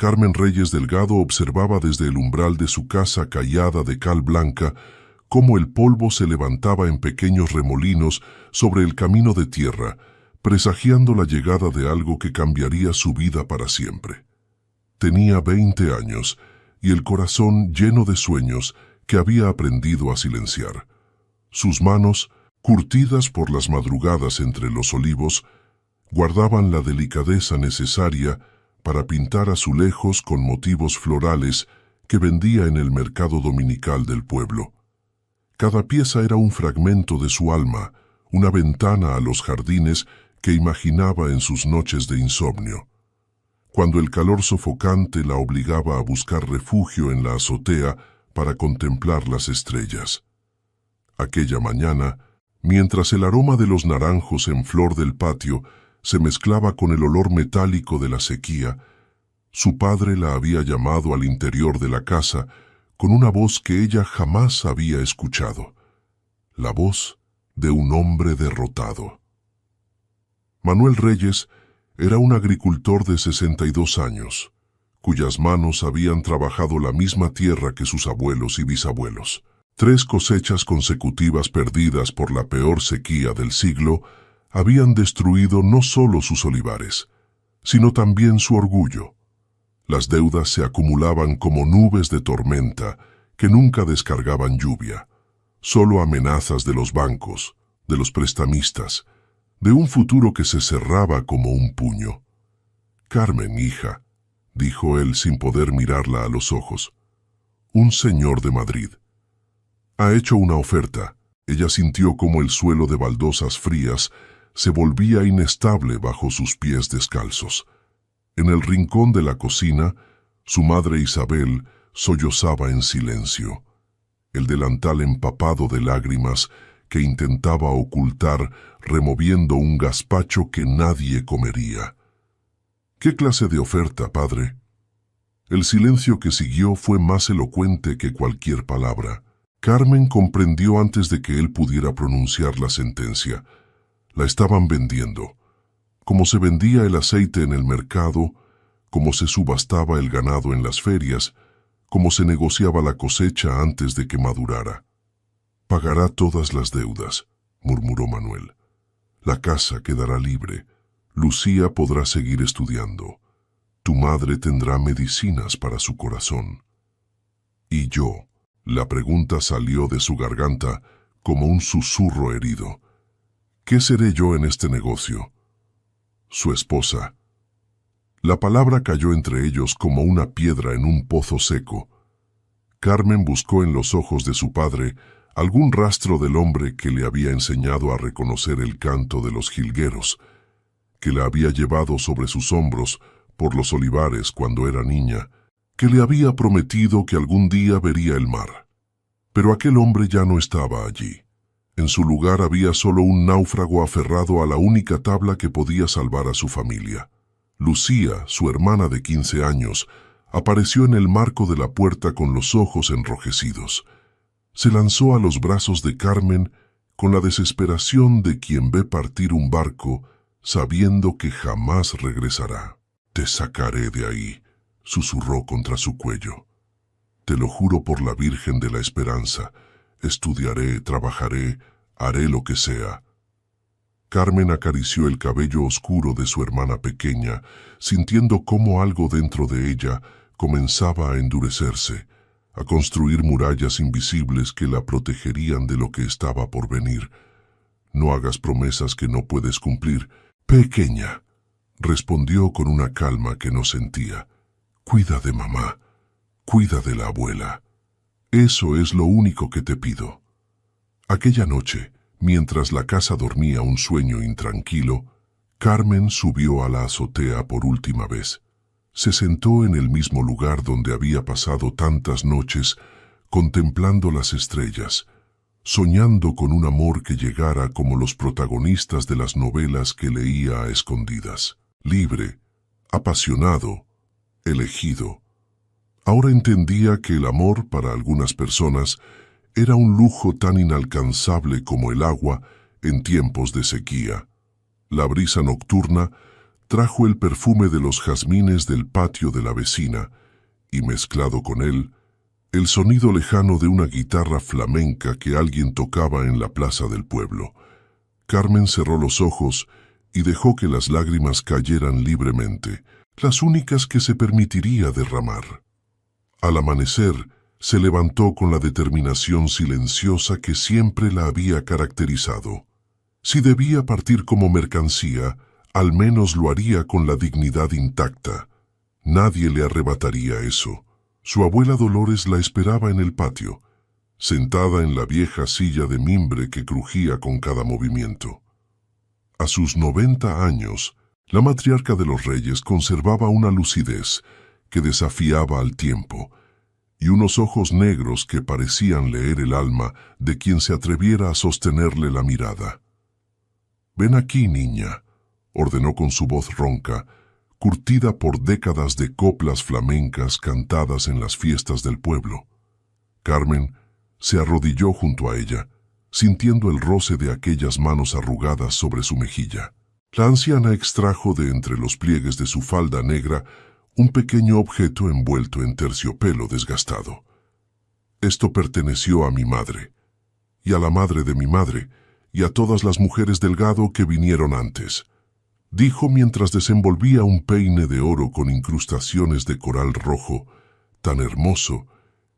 Carmen Reyes Delgado observaba desde el umbral de su casa callada de cal blanca cómo el polvo se levantaba en pequeños remolinos sobre el camino de tierra, presagiando la llegada de algo que cambiaría su vida para siempre. Tenía 20 años y el corazón lleno de sueños que había aprendido a silenciar. Sus manos, curtidas por las madrugadas entre los olivos, guardaban la delicadeza necesaria para pintar azulejos con motivos florales que vendía en el mercado dominical del pueblo. Cada pieza era un fragmento de su alma, una ventana a los jardines que imaginaba en sus noches de insomnio. Cuando el calor sofocante la obligaba a buscar refugio en la azotea para contemplar las estrellas. Aquella mañana, mientras el aroma de los naranjos en flor del patio se mezclaba con el olor metálico de la sequía, su padre la había llamado al interior de la casa con una voz que ella jamás había escuchado, la voz de un hombre derrotado. Manuel Reyes era un agricultor de 62 años, cuyas manos habían trabajado la misma tierra que sus abuelos y bisabuelos. 3 cosechas consecutivas perdidas por la peor sequía del siglo habían destruido no solo sus olivares, sino también su orgullo. Las deudas se acumulaban como nubes de tormenta que nunca descargaban lluvia, solo amenazas de los bancos, de los prestamistas, de un futuro que se cerraba como un puño. «Carmen, hija», dijo él sin poder mirarla a los ojos, «un señor de Madrid ha hecho una oferta». Ella sintió como el suelo de baldosas frías se volvía inestable bajo sus pies descalzos. En el rincón de la cocina, su madre Isabel sollozaba en silencio, el delantal empapado de lágrimas que intentaba ocultar removiendo un gazpacho que nadie comería. «¿Qué clase de oferta, padre?». El silencio que siguió fue más elocuente que cualquier palabra. Carmen comprendió antes de que él pudiera pronunciar la sentencia. La estaban vendiendo, como se vendía el aceite en el mercado, como se subastaba el ganado en las ferias, como se negociaba la cosecha antes de que madurara. «Pagará todas las deudas», murmuró Manuel. «La casa quedará libre. Lucía podrá seguir estudiando. Tu madre tendrá medicinas para su corazón. ¿Y yo?». La pregunta salió de su garganta como un susurro herido. «¿Qué seré yo en este negocio?». «Su esposa». La palabra cayó entre ellos como una piedra en un pozo seco. Carmen buscó en los ojos de su padre algún rastro del hombre que le había enseñado a reconocer el canto de los jilgueros, que la había llevado sobre sus hombros por los olivares cuando era niña, que le había prometido que algún día vería el mar. Pero aquel hombre ya no estaba allí. En su lugar había solo un náufrago aferrado a la única tabla que podía salvar a su familia. Lucía, su hermana de 15 años, apareció en el marco de la puerta con los ojos enrojecidos. Se lanzó a los brazos de Carmen con la desesperación de quien ve partir un barco sabiendo que jamás regresará. «Te sacaré de ahí», susurró contra su cuello. «Te lo juro por la Virgen de la Esperanza. Estudiaré, trabajaré, haré lo que sea». Carmen acarició el cabello oscuro de su hermana pequeña, sintiendo cómo algo dentro de ella comenzaba a endurecerse, a construir murallas invisibles que la protegerían de lo que estaba por venir. «No hagas promesas que no puedes cumplir, pequeña», respondió con una calma que no sentía. «Cuida de mamá, cuida de la abuela. Eso es lo único que te pido». Aquella noche, mientras la casa dormía un sueño intranquilo, Carmen subió a la azotea por última vez. Se sentó en el mismo lugar donde había pasado tantas noches, contemplando las estrellas, soñando con un amor que llegara como los protagonistas de las novelas que leía a escondidas. Libre, apasionado, elegido. Ahora entendía que el amor para algunas personas era un lujo tan inalcanzable como el agua en tiempos de sequía, la brisa nocturna trajo el perfume de los jazmines del patio de la vecina y, mezclado con él, el sonido lejano de una guitarra flamenca que alguien tocaba en la plaza del pueblo. Carmen cerró los ojos y dejó que las lágrimas cayeran libremente, las únicas que se permitiría derramar. Al amanecer, se levantó con la determinación silenciosa que siempre la había caracterizado. Si debía partir como mercancía, al menos lo haría con la dignidad intacta. Nadie le arrebataría eso. Su abuela Dolores la esperaba en el patio, sentada en la vieja silla de mimbre que crujía con cada movimiento. A sus 90 años, la matriarca de los Reyes conservaba una lucidez que desafiaba al tiempo y unos ojos negros que parecían leer el alma de quien se atreviera a sostenerle la mirada. «Ven aquí, niña», ordenó con su voz ronca, curtida por décadas de coplas flamencas cantadas en las fiestas del pueblo. Carmen se arrodilló junto a ella, sintiendo el roce de aquellas manos arrugadas sobre su mejilla. La anciana extrajo de entre los pliegues de su falda negra un pequeño objeto envuelto en terciopelo desgastado. «Esto perteneció a mi madre, y a la madre de mi madre, y a todas las mujeres del gado que vinieron antes», dijo mientras desenvolvía un peine de oro con incrustaciones de coral rojo, tan hermoso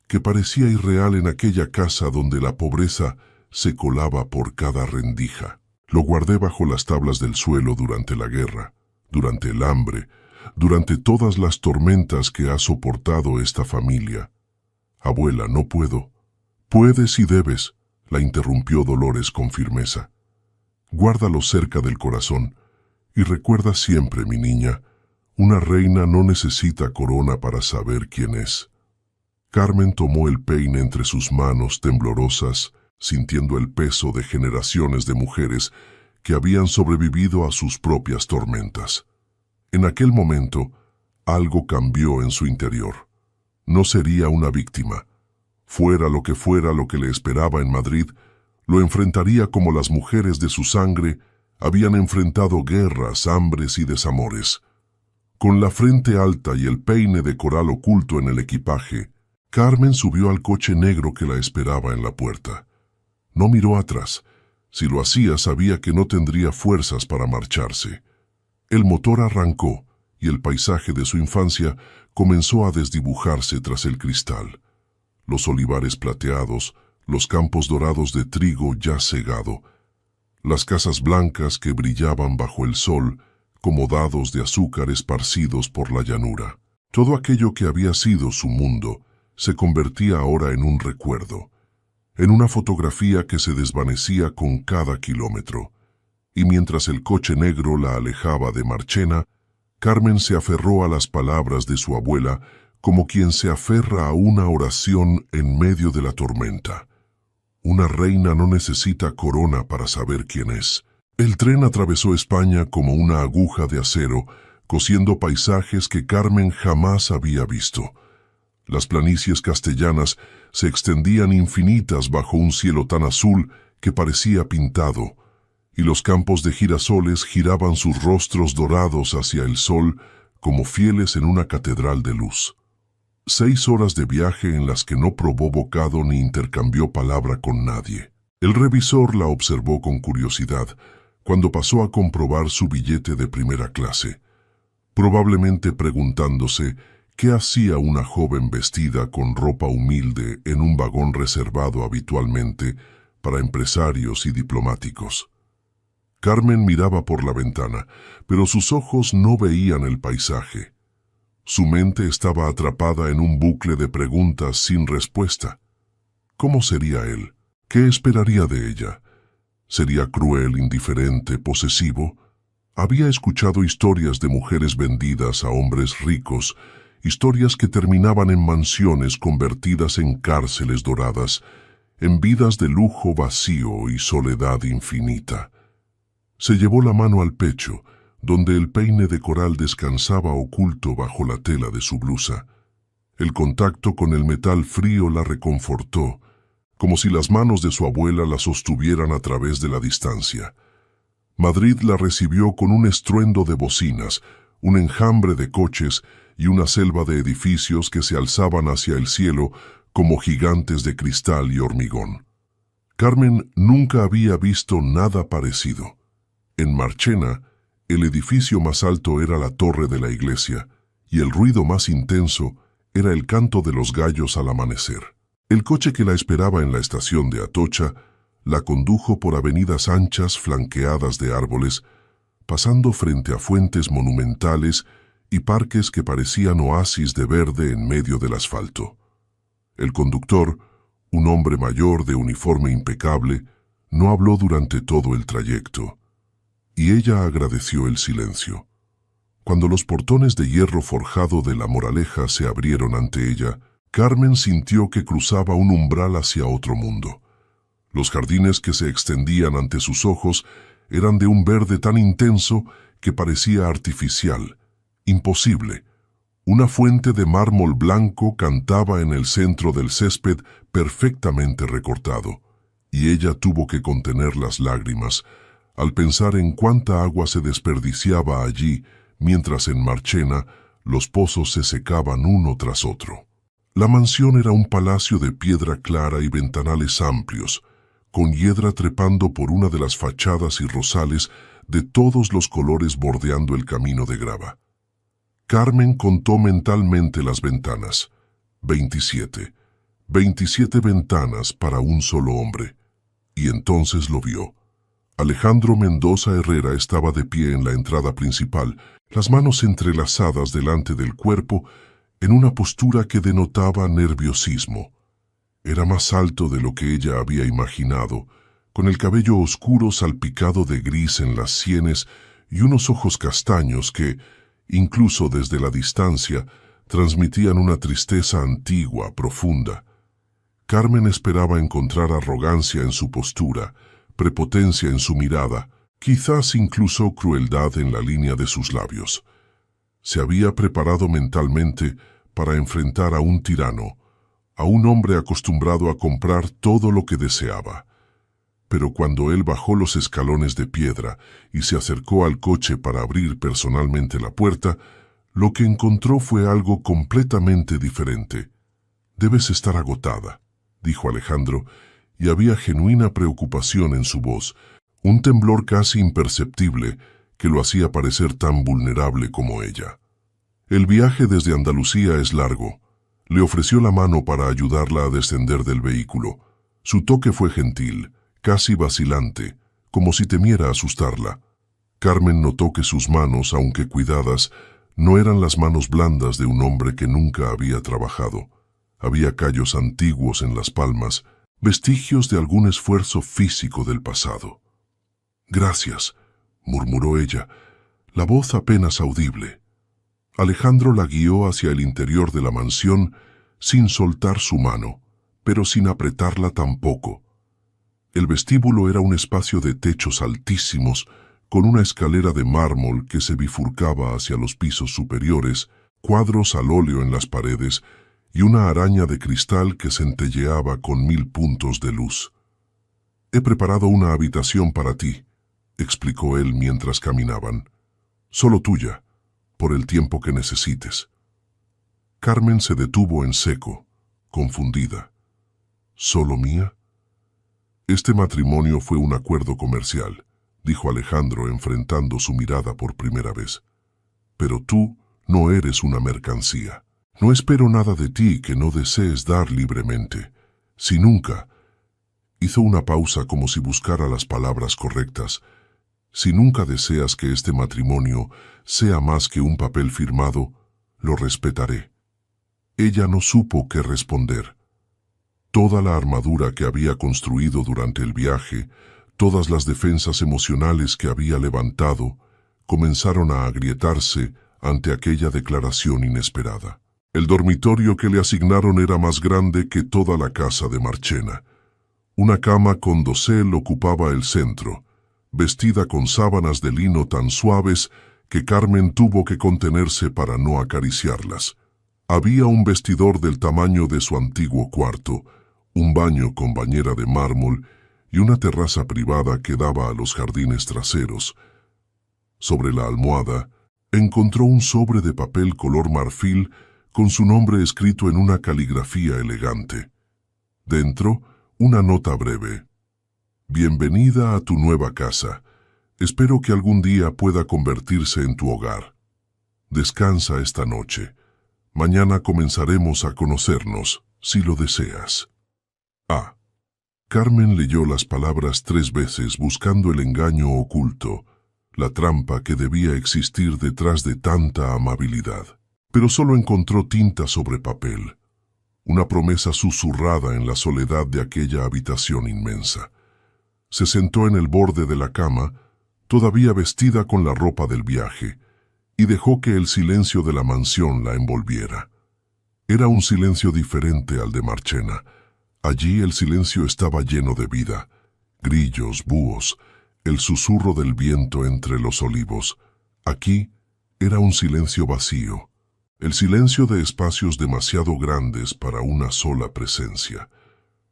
que parecía irreal en aquella casa donde la pobreza se colaba por cada rendija. «Lo guardé bajo las tablas del suelo durante la guerra, durante el hambre, durante todas las tormentas que ha soportado esta familia». «Abuela, no puedo». «Puedes y debes», la interrumpió Dolores con firmeza. «Guárdalo cerca del corazón. Y recuerda siempre, mi niña, una reina no necesita corona para saber quién es». Carmen tomó el peine entre sus manos temblorosas, sintiendo el peso de generaciones de mujeres que habían sobrevivido a sus propias tormentas. En aquel momento, algo cambió en su interior. No sería una víctima. Fuera lo que le esperaba en Madrid, lo enfrentaría como las mujeres de su sangre habían enfrentado guerras, hambres y desamores. Con la frente alta y el peine de coral oculto en el equipaje, Carmen subió al coche negro que la esperaba en la puerta. No miró atrás. Si lo hacía, sabía que no tendría fuerzas para marcharse. El motor arrancó y el paisaje de su infancia comenzó a desdibujarse tras el cristal. Los olivares plateados, los campos dorados de trigo ya segado, las casas blancas que brillaban bajo el sol como dados de azúcar esparcidos por la llanura. Todo aquello que había sido su mundo se convertía ahora en un recuerdo, en una fotografía que se desvanecía con cada kilómetro. Y mientras el coche negro la alejaba de Marchena, Carmen se aferró a las palabras de su abuela como quien se aferra a una oración en medio de la tormenta. Una reina no necesita corona para saber quién es. El tren atravesó España como una aguja de acero, cosiendo paisajes que Carmen jamás había visto. Las planicies castellanas se extendían infinitas bajo un cielo tan azul que parecía pintado, y los campos de girasoles giraban sus rostros dorados hacia el sol como fieles en una catedral de luz. 6 horas de viaje en las que no probó bocado ni intercambió palabra con nadie. El revisor la observó con curiosidad cuando pasó a comprobar su billete de primera clase, probablemente preguntándose qué hacía una joven vestida con ropa humilde en un vagón reservado habitualmente para empresarios y diplomáticos. Carmen miraba por la ventana, pero sus ojos no veían el paisaje. Su mente estaba atrapada en un bucle de preguntas sin respuesta. ¿Cómo sería él? ¿Qué esperaría de ella? ¿Sería cruel, indiferente, posesivo? Había escuchado historias de mujeres vendidas a hombres ricos, historias que terminaban en mansiones convertidas en cárceles doradas, en vidas de lujo vacío y soledad infinita. Se llevó la mano al pecho, donde el peine de coral descansaba oculto bajo la tela de su blusa. El contacto con el metal frío la reconfortó, como si las manos de su abuela la sostuvieran a través de la distancia. Madrid la recibió con un estruendo de bocinas, un enjambre de coches y una selva de edificios que se alzaban hacia el cielo como gigantes de cristal y hormigón. Carmen nunca había visto nada parecido. En Marchena, el edificio más alto era la torre de la iglesia, y el ruido más intenso era el canto de los gallos al amanecer. El coche que la esperaba en la estación de Atocha la condujo por avenidas anchas flanqueadas de árboles, pasando frente a fuentes monumentales y parques que parecían oasis de verde en medio del asfalto. El conductor, un hombre mayor de uniforme impecable, no habló durante todo el trayecto, y ella agradeció el silencio. Cuando los portones de hierro forjado de La Moraleja se abrieron ante ella, Carmen sintió que cruzaba un umbral hacia otro mundo. Los jardines que se extendían ante sus ojos eran de un verde tan intenso que parecía artificial, imposible. Una fuente de mármol blanco cantaba en el centro del césped perfectamente recortado, y ella tuvo que contener las lágrimas al pensar en cuánta agua se desperdiciaba allí, mientras en Marchena los pozos se secaban uno tras otro. La mansión era un palacio de piedra clara y ventanales amplios, con hiedra trepando por una de las fachadas y rosales de todos los colores bordeando el camino de grava. Carmen contó mentalmente las ventanas. 27. 27 ventanas para un solo hombre. Y entonces lo vio. Alejandro Mendoza Herrera estaba de pie en la entrada principal, las manos entrelazadas delante del cuerpo, en una postura que denotaba nerviosismo. Era más alto de lo que ella había imaginado, con el cabello oscuro salpicado de gris en las sienes y unos ojos castaños que, incluso desde la distancia, transmitían una tristeza antigua, profunda. Carmen esperaba encontrar arrogancia en su postura, prepotencia en su mirada, quizás incluso crueldad en la línea de sus labios. Se había preparado mentalmente para enfrentar a un tirano, a un hombre acostumbrado a comprar todo lo que deseaba. Pero cuando él bajó los escalones de piedra y se acercó al coche para abrir personalmente la puerta, lo que encontró fue algo completamente diferente. «Debes estar agotada», dijo Alejandro, y había genuina preocupación en su voz, un temblor casi imperceptible que lo hacía parecer tan vulnerable como ella. «El viaje desde Andalucía es largo». Le ofreció la mano para ayudarla a descender del vehículo. Su toque fue gentil, casi vacilante, como si temiera asustarla. Carmen notó que sus manos, aunque cuidadas, no eran las manos blandas de un hombre que nunca había trabajado. Había callos antiguos en las palmas, vestigios de algún esfuerzo físico del pasado. «Gracias», murmuró ella, la voz apenas audible. Alejandro la guió hacia el interior de la mansión sin soltar su mano, pero sin apretarla tampoco. El vestíbulo era un espacio de techos altísimos, con una escalera de mármol que se bifurcaba hacia los pisos superiores, cuadros al óleo en las paredes y una araña de cristal que centelleaba con 1000 puntos de luz. «He preparado una habitación para ti», explicó él mientras caminaban. «Solo tuya, por el tiempo que necesites». Carmen se detuvo en seco, confundida. «¿Solo mía?» «Este matrimonio fue un acuerdo comercial», dijo Alejandro enfrentando su mirada por primera vez. «Pero tú no eres una mercancía. No espero nada de ti que no desees dar libremente. Si nunca…» Hizo una pausa como si buscara las palabras correctas. «Si nunca deseas que este matrimonio sea más que un papel firmado, lo respetaré». Ella no supo qué responder. Toda la armadura que había construido durante el viaje, todas las defensas emocionales que había levantado, comenzaron a agrietarse ante aquella declaración inesperada. El dormitorio que le asignaron era más grande que toda la casa de Marchena. Una cama con dosel ocupaba el centro, vestida con sábanas de lino tan suaves que Carmen tuvo que contenerse para no acariciarlas. Había un vestidor del tamaño de su antiguo cuarto, un baño con bañera de mármol y una terraza privada que daba a los jardines traseros. Sobre la almohada encontró un sobre de papel color marfil con su nombre escrito en una caligrafía elegante. Dentro, una nota breve. Bienvenida a tu nueva casa. Espero que algún día pueda convertirse en tu hogar. Descansa esta noche. Mañana comenzaremos a conocernos, si lo deseas. A. Carmen leyó las palabras 3 veces buscando el engaño oculto, la trampa que debía existir detrás de tanta amabilidad. Pero solo encontró tinta sobre papel, una promesa susurrada en la soledad de aquella habitación inmensa. Se sentó en el borde de la cama, todavía vestida con la ropa del viaje, y dejó que el silencio de la mansión la envolviera. Era un silencio diferente al de Marchena. Allí el silencio estaba lleno de vida, grillos, búhos, el susurro del viento entre los olivos. Aquí era un silencio vacío, el silencio de espacios demasiado grandes para una sola presencia.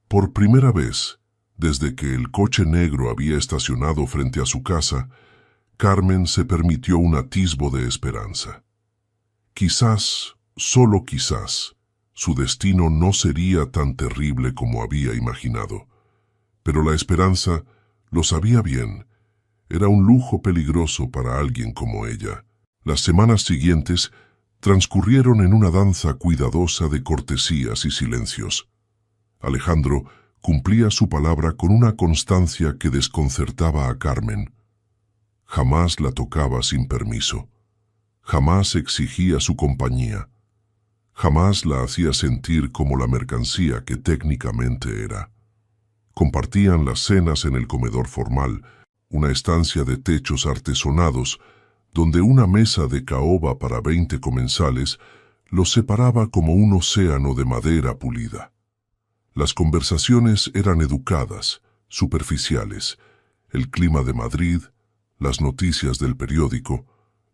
Por primera vez, desde que el coche negro había estacionado frente a su casa, Carmen se permitió un atisbo de esperanza. Quizás, solo quizás, su destino no sería tan terrible como había imaginado. Pero la esperanza, lo sabía bien, era un lujo peligroso para alguien como ella. Las semanas siguientes transcurrieron en una danza cuidadosa de cortesías y silencios. Alejandro cumplía su palabra con una constancia que desconcertaba a Carmen. Jamás la tocaba sin permiso. Jamás exigía su compañía. Jamás la hacía sentir como la mercancía que técnicamente era. Compartían las cenas en el comedor formal, una estancia de techos artesonados, donde una mesa de caoba para 20 comensales los separaba como un océano de madera pulida. Las conversaciones eran educadas, superficiales, el clima de Madrid, las noticias del periódico,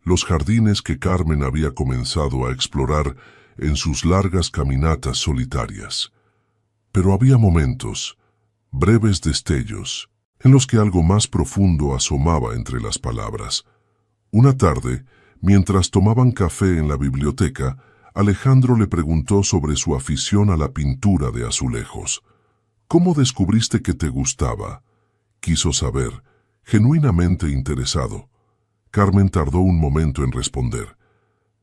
los jardines que Carmen había comenzado a explorar en sus largas caminatas solitarias. Pero había momentos, breves destellos, en los que algo más profundo asomaba entre las palabras. Una tarde, mientras tomaban café en la biblioteca, Alejandro le preguntó sobre su afición a la pintura de azulejos. ¿Cómo descubriste que te gustaba? Quiso saber, genuinamente interesado. Carmen tardó un momento en responder.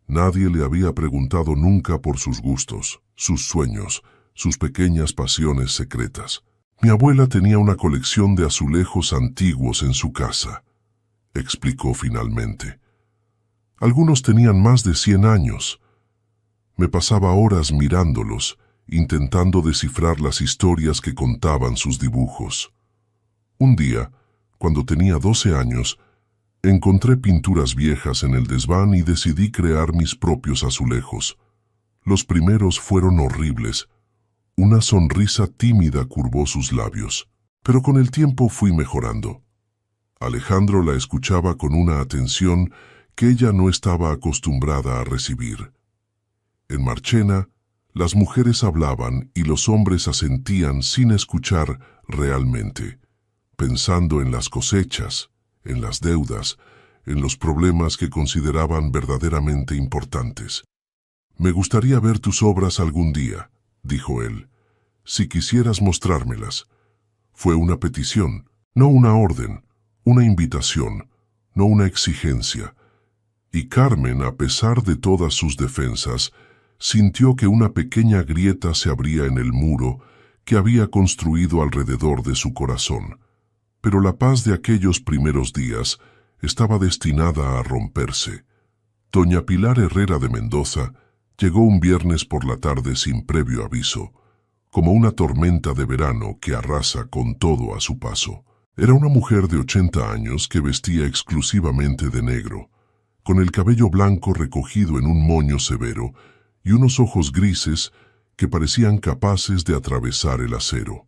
Nadie le había preguntado nunca por sus gustos, sus sueños, sus pequeñas pasiones secretas. Mi abuela tenía una colección de azulejos antiguos en su casa, explicó finalmente. Algunos tenían más de 100 años. Me pasaba horas mirándolos, intentando descifrar las historias que contaban sus dibujos. Un día, cuando tenía 12 años, encontré pinturas viejas en el desván y decidí crear mis propios azulejos. Los primeros fueron horribles. Una sonrisa tímida curvó sus labios, pero con el tiempo fui mejorando. Alejandro la escuchaba con una atención que ella no estaba acostumbrada a recibir. En Marchena, las mujeres hablaban y los hombres asentían sin escuchar realmente, pensando en las cosechas, en las deudas, en los problemas que consideraban verdaderamente importantes. «Me gustaría ver tus obras algún día», dijo él, «si quisieras mostrármelas». Fue una petición, no una orden, una invitación, no una exigencia. Y Carmen, a pesar de todas sus defensas, sintió que una pequeña grieta se abría en el muro que había construido alrededor de su corazón. Pero la paz de aquellos primeros días estaba destinada a romperse. Doña Pilar Herrera de Mendoza llegó un viernes por la tarde sin previo aviso, como una tormenta de verano que arrasa con todo a su paso. Era una mujer de 80 años que vestía exclusivamente de negro, con el cabello blanco recogido en un moño severo y unos ojos grises que parecían capaces de atravesar el acero.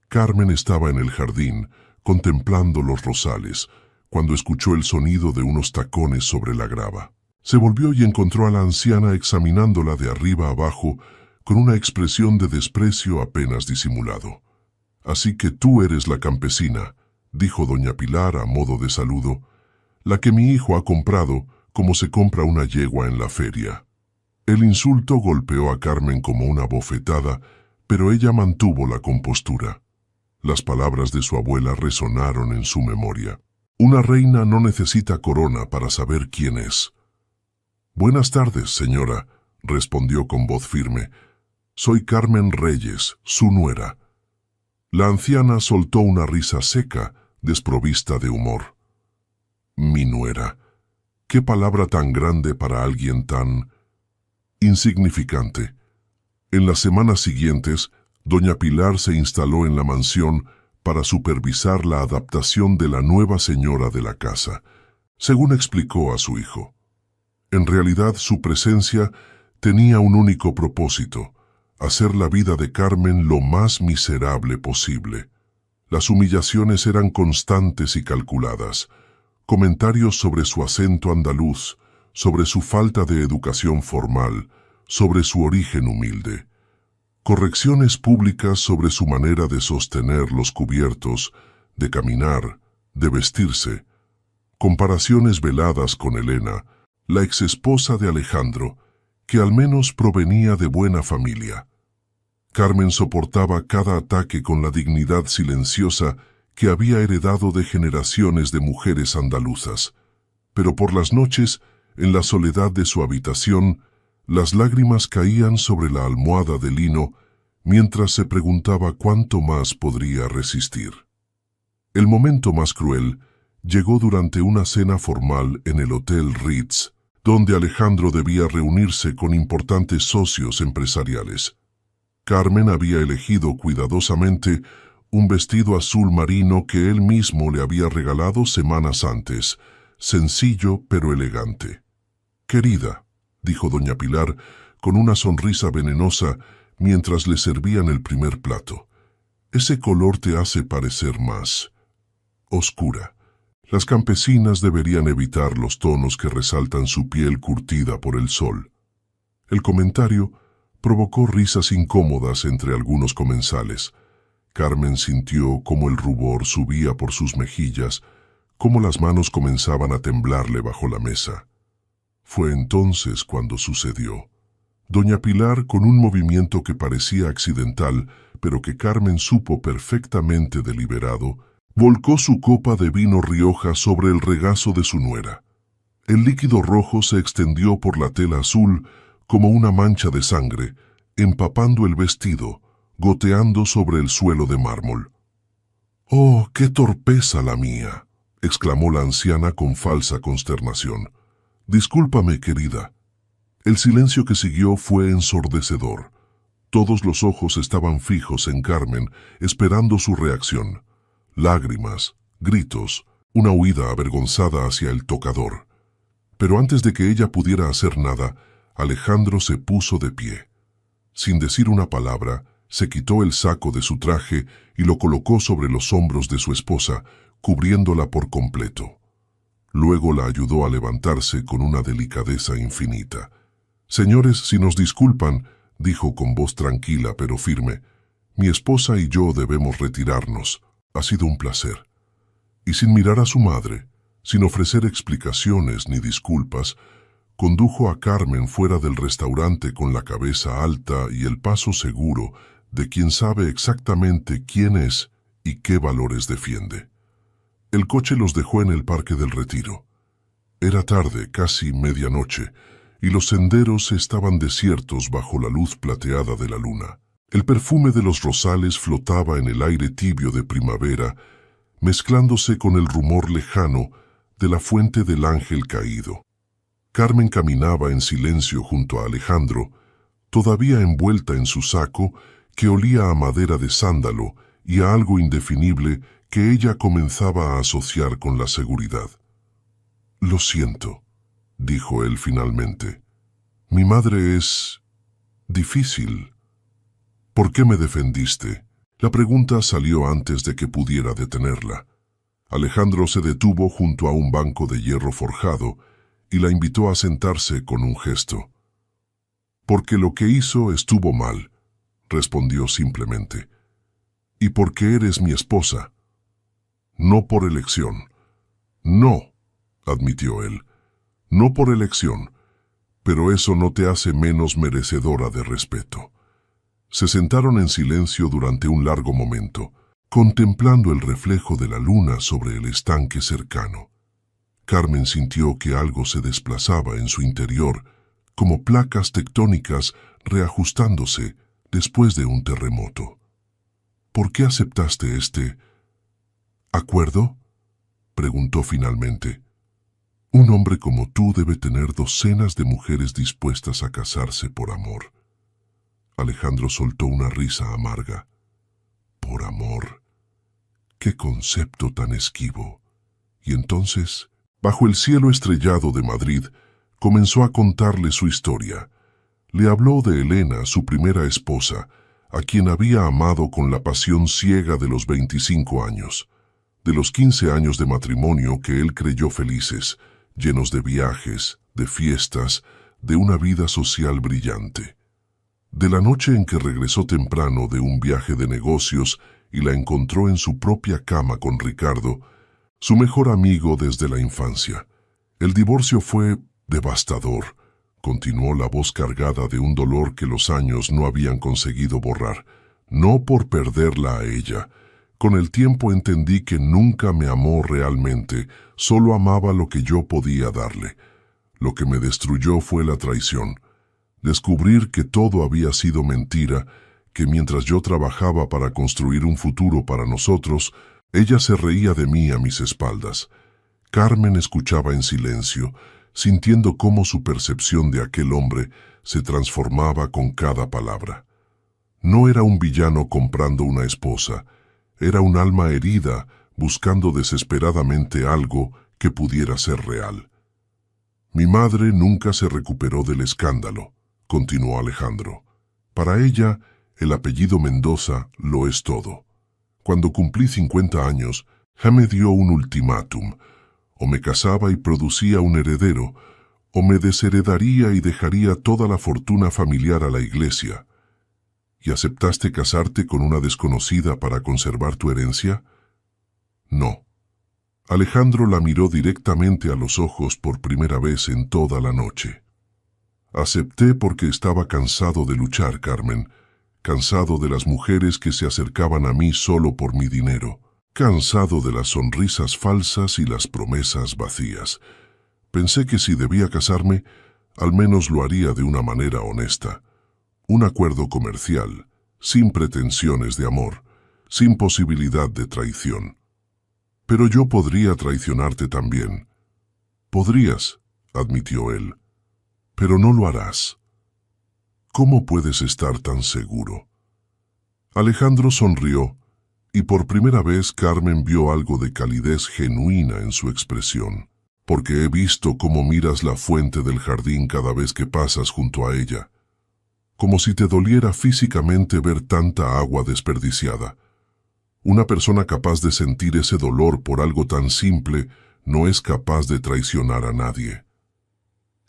Carmen estaba en el jardín, contemplando los rosales, cuando escuchó el sonido de unos tacones sobre la grava. Se volvió y encontró a la anciana examinándola de arriba abajo con una expresión de desprecio apenas disimulado. Así que tú eres la campesina, dijo doña Pilar a modo de saludo, la que mi hijo ha comprado como se compra una yegua en la feria. El insulto golpeó a Carmen como una bofetada, pero ella mantuvo la compostura. Las palabras de su abuela resonaron en su memoria. Una reina no necesita corona para saber quién es. Buenas tardes, señora, respondió con voz firme. Soy Carmen Reyes, su nuera. La anciana soltó una risa seca, desprovista de humor. Mi nuera. Qué palabra tan grande para alguien tan insignificante. En las semanas siguientes, doña Pilar se instaló en la mansión para supervisar la adaptación de la nueva señora de la casa, según explicó a su hijo. En realidad, su presencia tenía un único propósito: hacer la vida de Carmen lo más miserable posible. Las humillaciones eran constantes y calculadas. Comentarios sobre su acento andaluz, sobre su falta de educación formal, sobre su origen humilde. Correcciones públicas sobre su manera de sostener los cubiertos, de caminar, de vestirse. Comparaciones veladas con Elena, la exesposa de Alejandro, que al menos provenía de buena familia. Carmen soportaba cada ataque con la dignidad silenciosa que había heredado de generaciones de mujeres andaluzas. Pero por las noches, en la soledad de su habitación, las lágrimas caían sobre la almohada de lino mientras se preguntaba cuánto más podría resistir. El momento más cruel llegó durante una cena formal en el Hotel Ritz, donde Alejandro debía reunirse con importantes socios empresariales. Carmen había elegido cuidadosamente un vestido azul marino que él mismo le había regalado semanas antes, sencillo pero elegante. «Querida», dijo doña Pilar con una sonrisa venenosa mientras le servían el primer plato, «ese color te hace parecer más oscura. Las campesinas deberían evitar los tonos que resaltan su piel curtida por el sol». El comentario provocó risas incómodas entre algunos comensales. Carmen sintió cómo el rubor subía por sus mejillas, cómo las manos comenzaban a temblarle bajo la mesa. Fue entonces cuando sucedió. Doña Pilar, con un movimiento que parecía accidental, pero que Carmen supo perfectamente deliberado, volcó su copa de vino Rioja sobre el regazo de su nuera. El líquido rojo se extendió por la tela azul como una mancha de sangre, empapando el vestido, goteando sobre el suelo de mármol. «¡Oh, qué torpeza la mía!», exclamó la anciana con falsa consternación. «Discúlpame, querida». El silencio que siguió fue ensordecedor. Todos los ojos estaban fijos en Carmen, esperando su reacción. Lágrimas, gritos, una huida avergonzada hacia el tocador. Pero antes de que ella pudiera hacer nada, Alejandro se puso de pie. Sin decir una palabra, se quitó el saco de su traje y lo colocó sobre los hombros de su esposa, cubriéndola por completo. Luego la ayudó a levantarse con una delicadeza infinita. «Señores, si nos disculpan», dijo con voz tranquila pero firme, «mi esposa y yo debemos retirarnos. Ha sido un placer». Y sin mirar a su madre, sin ofrecer explicaciones ni disculpas, condujo a Carmen fuera del restaurante con la cabeza alta y el paso seguro de quien sabe exactamente quién es y qué valores defiende. El coche los dejó en el Parque del Retiro. Era tarde, casi medianoche, y los senderos estaban desiertos bajo la luz plateada de la luna. El perfume de los rosales flotaba en el aire tibio de primavera, mezclándose con el rumor lejano de la fuente del ángel caído. Carmen caminaba en silencio junto a Alejandro, todavía envuelta en su saco, que olía a madera de sándalo y a algo indefinible que ella comenzaba a asociar con la seguridad. «Lo siento», dijo él finalmente. «Mi madre es difícil». «¿Por qué me defendiste?». La pregunta salió antes de que pudiera detenerla. Alejandro se detuvo junto a un banco de hierro forjado y la invitó a sentarse con un gesto. «Porque lo que hizo estuvo mal», respondió simplemente. y porque eres mi esposa. No por elección. No, admitió él, no por elección, pero eso no te hace menos merecedora de respeto. Se sentaron en silencio durante un largo momento, contemplando el reflejo de la luna sobre el estanque cercano. Carmen sintió que algo se desplazaba en su interior, como placas tectónicas reajustándose después de un terremoto. ¿Por qué aceptaste este acuerdo?, preguntó finalmente. Un hombre como tú debe tener docenas de mujeres dispuestas a casarse por amor. Alejandro soltó una risa amarga. Por amor. ¡Qué concepto tan esquivo! Y entonces, bajo el cielo estrellado de Madrid, comenzó a contarle su historia. Le habló de Elena, su primera esposa, a quien había amado con la pasión ciega de los 25 años, de los 15 años de matrimonio que él creyó felices, llenos de viajes, de fiestas, de una vida social brillante. De la noche en que regresó temprano de un viaje de negocios y la encontró en su propia cama con Ricardo, su mejor amigo desde la infancia. El divorcio fue devastador, continuó la voz cargada de un dolor que los años no habían conseguido borrar, no por perderla a ella. Con el tiempo entendí que nunca me amó realmente, solo amaba lo que yo podía darle. Lo que me destruyó fue la traición. Descubrir que todo había sido mentira, que mientras yo trabajaba para construir un futuro para nosotros, ella se reía de mí a mis espaldas. Carmen escuchaba en silencio, sintiendo cómo su percepción de aquel hombre se transformaba con cada palabra. No era un villano comprando una esposa, era un alma herida buscando desesperadamente algo que pudiera ser real. Mi madre nunca se recuperó del escándalo, continuó Alejandro. Para ella, el apellido Mendoza lo es todo. Cuando cumplí 50 años, ya me dio un ultimátum. O me casaba y producía un heredero, o me desheredaría y dejaría toda la fortuna familiar a la iglesia. ¿Y aceptaste casarte con una desconocida para conservar tu herencia? No. Alejandro la miró directamente a los ojos por primera vez en toda la noche. Acepté porque estaba cansado de luchar, Carmen, cansado de las mujeres que se acercaban a mí solo por mi dinero, cansado de las sonrisas falsas y las promesas vacías. Pensé que si debía casarme, al menos lo haría de una manera honesta. Un acuerdo comercial, sin pretensiones de amor, sin posibilidad de traición. Pero yo podría traicionarte también. Podrías, admitió él, pero no lo harás. ¿Cómo puedes estar tan seguro? Alejandro sonrió, y por primera vez Carmen vio algo de calidez genuina en su expresión, porque he visto cómo miras la fuente del jardín cada vez que pasas junto a ella, como si te doliera físicamente ver tanta agua desperdiciada. Una persona capaz de sentir ese dolor por algo tan simple no es capaz de traicionar a nadie.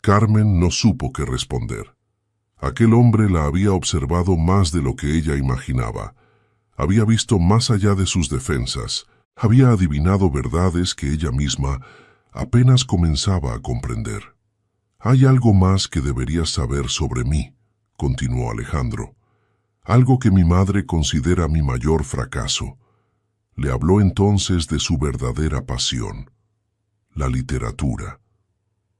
Carmen no supo qué responder. Aquel hombre la había observado más de lo que ella imaginaba. Había visto más allá de sus defensas, había adivinado verdades que ella misma apenas comenzaba a comprender. Hay algo más que deberías saber sobre mí, continuó Alejandro. Algo que mi madre considera mi mayor fracaso. Le habló entonces de su verdadera pasión, la literatura.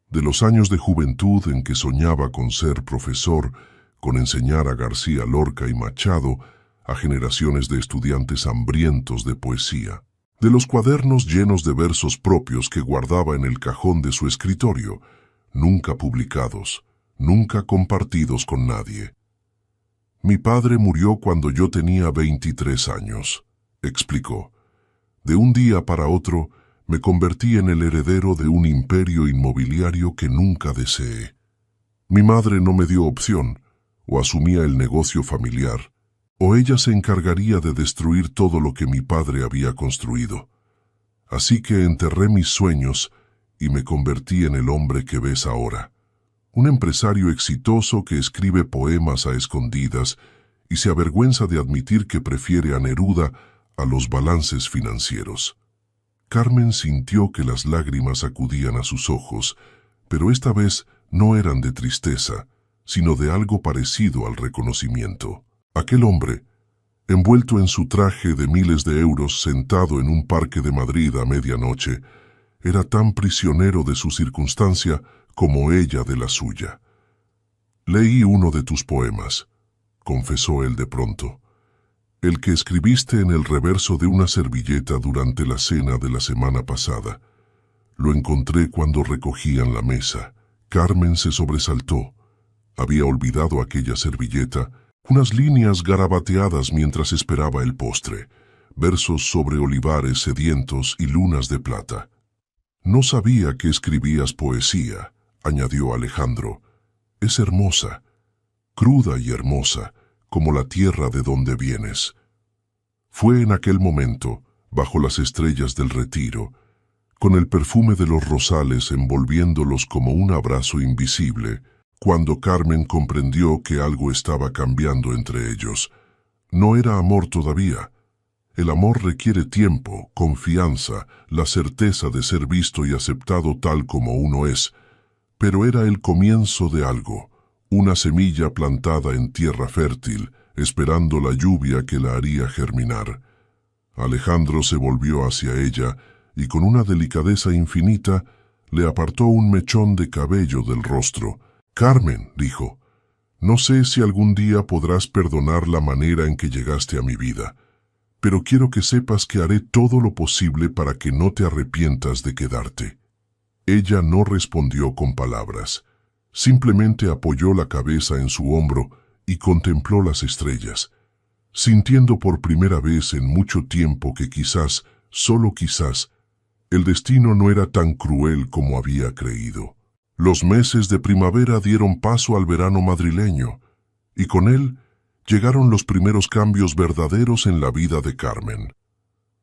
De los años de juventud en que soñaba con ser profesor, con enseñar a García Lorca y Machado a generaciones de estudiantes hambrientos de poesía. De los cuadernos llenos de versos propios que guardaba en el cajón de su escritorio, nunca publicados, nunca compartidos con nadie. Mi padre murió cuando yo tenía 23 años, explicó. De un día para otro, me convertí en el heredero de un imperio inmobiliario que nunca deseé. Mi madre no me dio opción, o asumía el negocio familiar, o ella se encargaría de destruir todo lo que mi padre había construido. Así que enterré mis sueños y me convertí en el hombre que ves ahora. Un empresario exitoso que escribe poemas a escondidas y se avergüenza de admitir que prefiere a Neruda a los balances financieros. Carmen sintió que las lágrimas acudían a sus ojos, pero esta vez no eran de tristeza, sino de algo parecido al reconocimiento. Aquel hombre, envuelto en su traje de miles de euros, sentado en un parque de Madrid a medianoche, era tan prisionero de su circunstancia como ella de la suya. «Leí uno de tus poemas», confesó él de pronto, «el que escribiste en el reverso de una servilleta durante la cena de la semana pasada. Lo encontré cuando recogían la mesa». Carmen se sobresaltó. Había olvidado aquella servilleta, unas líneas garabateadas mientras esperaba el postre, versos sobre olivares sedientos y lunas de plata. «No sabía que escribías poesía», añadió Alejandro. «Es hermosa, cruda y hermosa, como la tierra de donde vienes». Fue en aquel momento, bajo las estrellas del retiro, con el perfume de los rosales envolviéndolos como un abrazo invisible, cuando Carmen comprendió que algo estaba cambiando entre ellos. No era amor todavía. El amor requiere tiempo, confianza, la certeza de ser visto y aceptado tal como uno es, pero era el comienzo de algo, una semilla plantada en tierra fértil, esperando la lluvia que la haría germinar. Alejandro se volvió hacia ella y con una delicadeza infinita le apartó un mechón de cabello del rostro. «Carmen», dijo, «no sé si algún día podrás perdonar la manera en que llegaste a mi vida, pero quiero que sepas que haré todo lo posible para que no te arrepientas de quedarte». Ella no respondió con palabras. Simplemente apoyó la cabeza en su hombro y contempló las estrellas, sintiendo por primera vez en mucho tiempo que quizás, solo quizás, el destino no era tan cruel como había creído. Los meses de primavera dieron paso al verano madrileño, y con él llegaron los primeros cambios verdaderos en la vida de Carmen.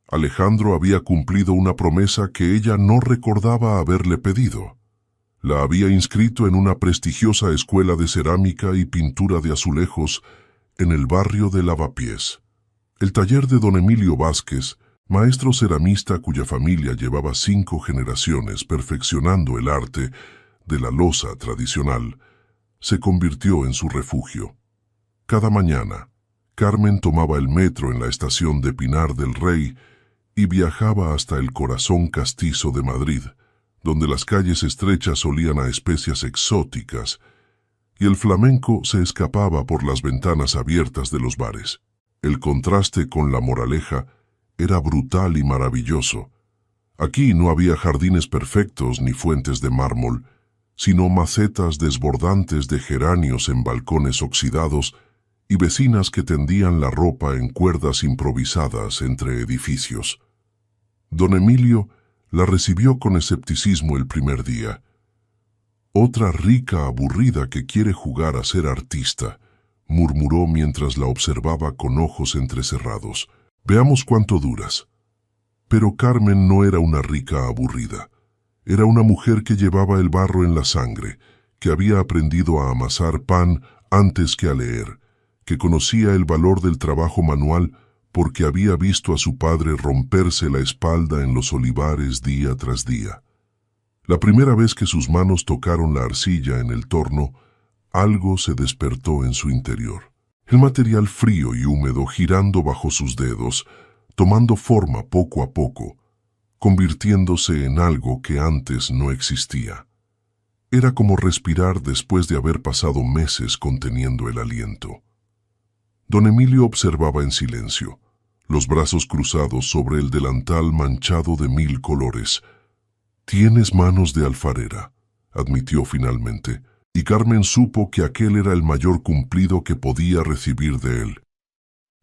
Alejandro había cumplido una promesa que ella no recordaba haberle pedido. La había inscrito en una prestigiosa escuela de cerámica y pintura de azulejos en el barrio de Lavapiés. El taller de don Emilio Vázquez, maestro ceramista cuya familia llevaba 5 generaciones perfeccionando el arte de la loza tradicional, se convirtió en su refugio. Cada mañana, Carmen tomaba el metro en la estación de Pinar del Rey y viajaba hasta el corazón castizo de Madrid, donde las calles estrechas olían a especias exóticas y el flamenco se escapaba por las ventanas abiertas de los bares. El contraste con La Moraleja era brutal y maravilloso. Aquí no había jardines perfectos ni fuentes de mármol, sino macetas desbordantes de geranios en balcones oxidados y vecinas que tendían la ropa en cuerdas improvisadas entre edificios. Don Emilio la recibió con escepticismo el primer día. «Otra rica aburrida que quiere jugar a ser artista», murmuró mientras la observaba con ojos entrecerrados. «Veamos cuánto duras». Pero Carmen no era una rica aburrida. Era una mujer que llevaba el barro en la sangre, que había aprendido a amasar pan antes que a leer, que conocía el valor del trabajo manual porque había visto a su padre romperse la espalda en los olivares día tras día. La primera vez que sus manos tocaron la arcilla en el torno, algo se despertó en su interior. El material frío y húmedo girando bajo sus dedos, tomando forma poco a poco, convirtiéndose en algo que antes no existía. Era como respirar después de haber pasado meses conteniendo el aliento. Don Emilio observaba en silencio, los brazos cruzados sobre el delantal manchado de 1000 colores. «Tienes manos de alfarera», admitió finalmente, y Carmen supo que aquel era el mayor cumplido que podía recibir de él.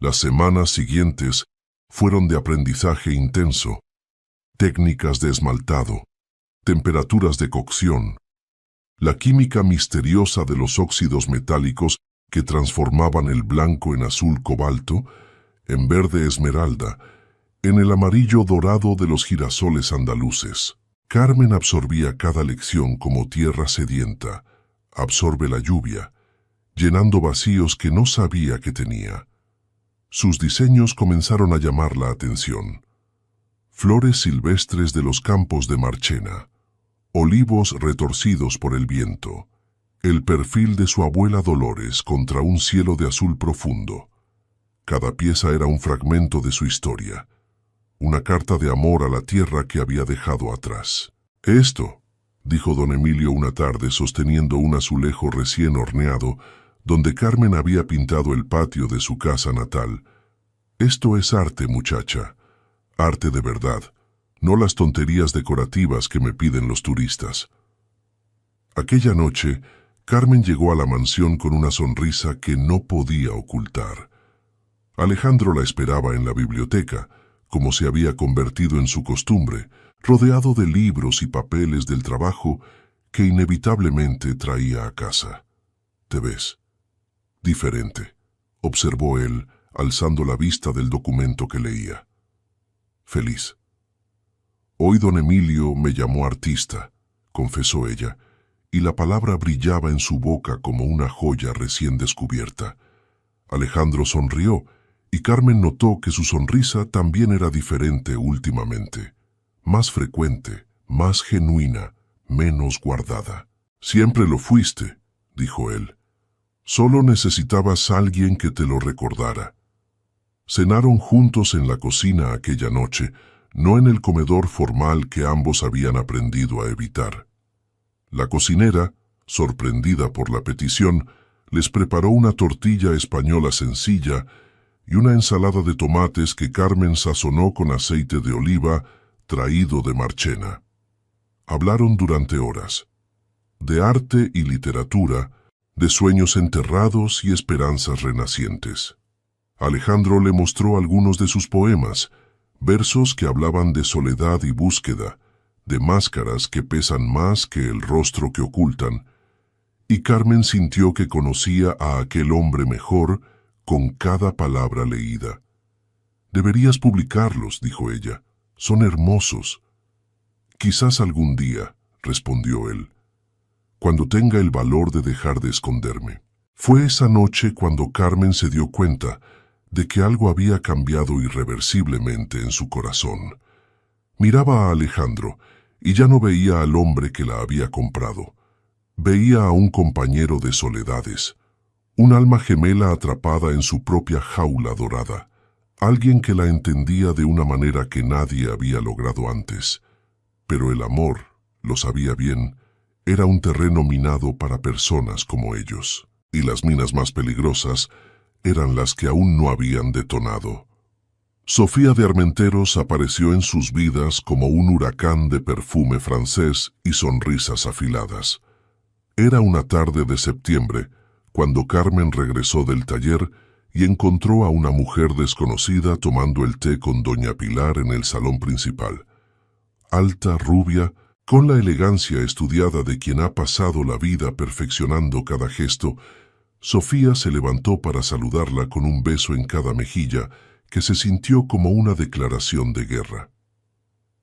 Las semanas siguientes fueron de aprendizaje intenso, técnicas de esmaltado, temperaturas de cocción, la química misteriosa de los óxidos metálicos que transformaban el blanco en azul cobalto, en verde esmeralda, en el amarillo dorado de los girasoles andaluces. Carmen absorbía cada lección como tierra sedienta absorbe la lluvia, llenando vacíos que no sabía que tenía. Sus diseños comenzaron a llamar la atención. Flores silvestres de los campos de Marchena, olivos retorcidos por el viento, el perfil de su abuela Dolores contra un cielo de azul profundo. Cada pieza era un fragmento de su historia, una carta de amor a la tierra que había dejado atrás. «Esto», dijo don Emilio una tarde sosteniendo un azulejo recién horneado, donde Carmen había pintado el patio de su casa natal. «Esto es arte, muchacha, arte de verdad, no las tonterías decorativas que me piden los turistas». Aquella noche, Carmen llegó a la mansión con una sonrisa que no podía ocultar. Alejandro la esperaba en la biblioteca, como se había convertido en su costumbre, rodeado de libros y papeles del trabajo que inevitablemente traía a casa. «Te ves diferente», observó él, alzando la vista del documento que leía. «Feliz». «Hoy don Emilio me llamó artista», confesó ella, y la palabra brillaba en su boca como una joya recién descubierta. Alejandro sonrió, y Carmen notó que su sonrisa también era diferente últimamente, más frecuente, más genuina, menos guardada. «Siempre lo fuiste», dijo él. «Solo necesitabas a alguien que te lo recordara». Cenaron juntos en la cocina aquella noche, no en el comedor formal que ambos habían aprendido a evitar. La cocinera, sorprendida por la petición, les preparó una tortilla española sencilla y una ensalada de tomates que Carmen sazonó con aceite de oliva traído de Marchena. Hablaron durante horas, de arte y literatura, de sueños enterrados y esperanzas renacientes. Alejandro le mostró algunos de sus poemas, versos que hablaban de soledad y búsqueda, de máscaras que pesan más que el rostro que ocultan, y Carmen sintió que conocía a aquel hombre mejor con cada palabra leída. «Deberías publicarlos», dijo ella. «Son hermosos». «Quizás algún día», respondió él, «cuando tenga el valor de dejar de esconderme». Fue esa noche cuando Carmen se dio cuenta de que algo había cambiado irreversiblemente en su corazón. Miraba a Alejandro y ya no veía al hombre que la había comprado. Veía a un compañero de soledades, un alma gemela atrapada en su propia jaula dorada, alguien que la entendía de una manera que nadie había logrado antes. Pero el amor, lo sabía bien, era un terreno minado para personas como ellos, y las minas más peligrosas eran las que aún no habían detonado. Sofía de Armenteros apareció en sus vidas como un huracán de perfume francés y sonrisas afiladas. Era una tarde de septiembre, cuando Carmen regresó del taller y encontró a una mujer desconocida tomando el té con doña Pilar en el salón principal. Alta, rubia, con la elegancia estudiada de quien ha pasado la vida perfeccionando cada gesto, Sofía se levantó para saludarla con un beso en cada mejilla que se sintió como una declaración de guerra.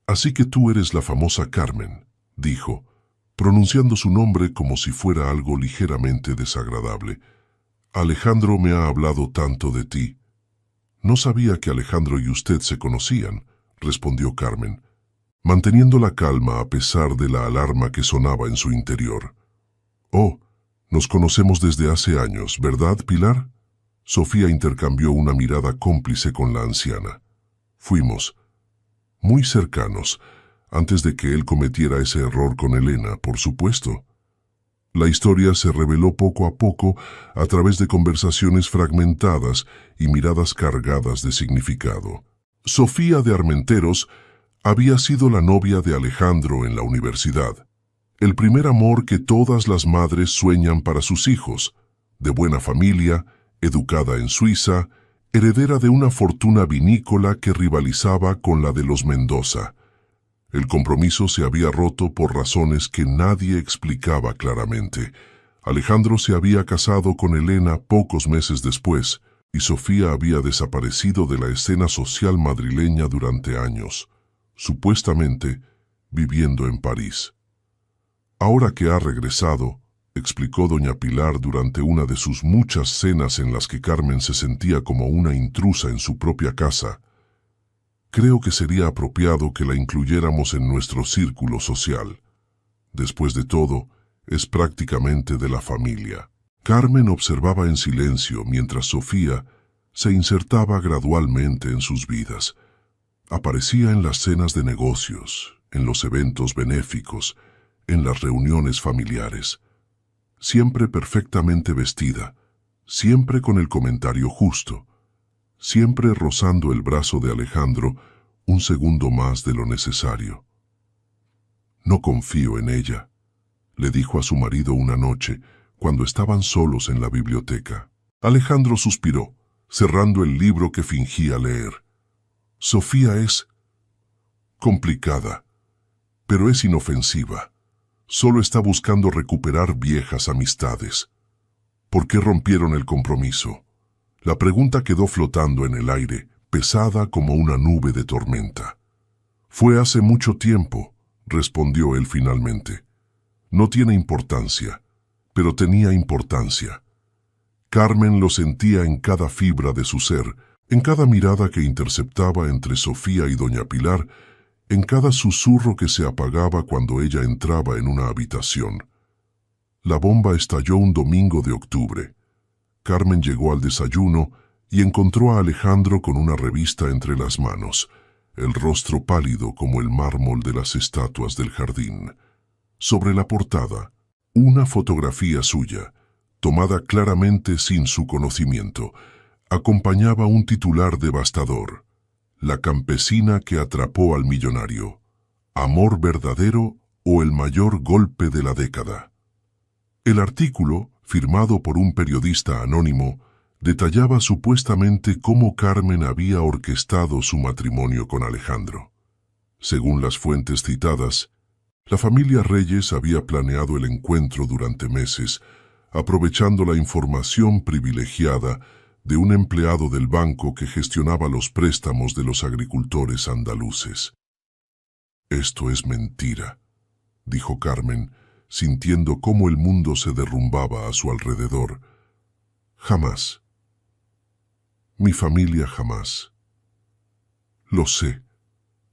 «Así que tú eres la famosa Carmen», dijo, pronunciando su nombre como si fuera algo ligeramente desagradable. «Alejandro me ha hablado tanto de ti». «No sabía que Alejandro y usted se conocían», respondió Carmen, manteniendo la calma a pesar de la alarma que sonaba en su interior. «Oh, nos conocemos desde hace años, ¿verdad, Pilar?». Sofía intercambió una mirada cómplice con la anciana. «Fuimos muy cercanos, antes de que él cometiera ese error con Elena, por supuesto». La historia se reveló poco a poco a través de conversaciones fragmentadas y miradas cargadas de significado. Sofía de Armenteros había sido la novia de Alejandro en la universidad. El primer amor que todas las madres sueñan para sus hijos, de buena familia, educada en Suiza, heredera de una fortuna vinícola que rivalizaba con la de los Mendoza. El compromiso se había roto por razones que nadie explicaba claramente. Alejandro se había casado con Elena pocos meses después, y Sofía había desaparecido de la escena social madrileña durante años, supuestamente viviendo en París. Ahora que ha regresado, explicó doña Pilar durante una de sus muchas cenas en las que Carmen se sentía como una intrusa en su propia casa. Creo que sería apropiado que la incluyéramos en nuestro círculo social. Después de todo, es prácticamente de la familia. Carmen observaba en silencio mientras Sofía se insertaba gradualmente en sus vidas. Aparecía en las cenas de negocios, en los eventos benéficos, en las reuniones familiares. Siempre perfectamente vestida, siempre con el comentario justo, siempre rozando el brazo de Alejandro un segundo más de lo necesario. «No confío en ella», le dijo a su marido una noche, cuando estaban solos en la biblioteca. Alejandro suspiró, cerrando el libro que fingía leer. «Sofía es complicada, pero es inofensiva. Solo está buscando recuperar viejas amistades. ¿Por qué rompieron el compromiso?». La pregunta quedó flotando en el aire, pesada como una nube de tormenta. «Fue hace mucho tiempo», respondió él finalmente. «No tiene importancia, pero tenía importancia». Carmen lo sentía en cada fibra de su ser, en cada mirada que interceptaba entre Sofía y doña Pilar, en cada susurro que se apagaba cuando ella entraba en una habitación. La bomba estalló un domingo de octubre. Carmen llegó al desayuno y encontró a Alejandro con una revista entre las manos, el rostro pálido como el mármol de las estatuas del jardín. Sobre la portada, una fotografía suya, tomada claramente sin su conocimiento, acompañaba un titular devastador: «La campesina que atrapó al millonario. ¿Amor verdadero o el mayor golpe de la década?». El artículo, firmado por un periodista anónimo, detallaba supuestamente cómo Carmen había orquestado su matrimonio con Alejandro. Según las fuentes citadas, la familia Reyes había planeado el encuentro durante meses, aprovechando la información privilegiada de un empleado del banco que gestionaba los préstamos de los agricultores andaluces. «Esto es mentira», dijo Carmen, sintiendo cómo el mundo se derrumbaba a su alrededor. «Jamás. Mi familia jamás». «Lo sé»,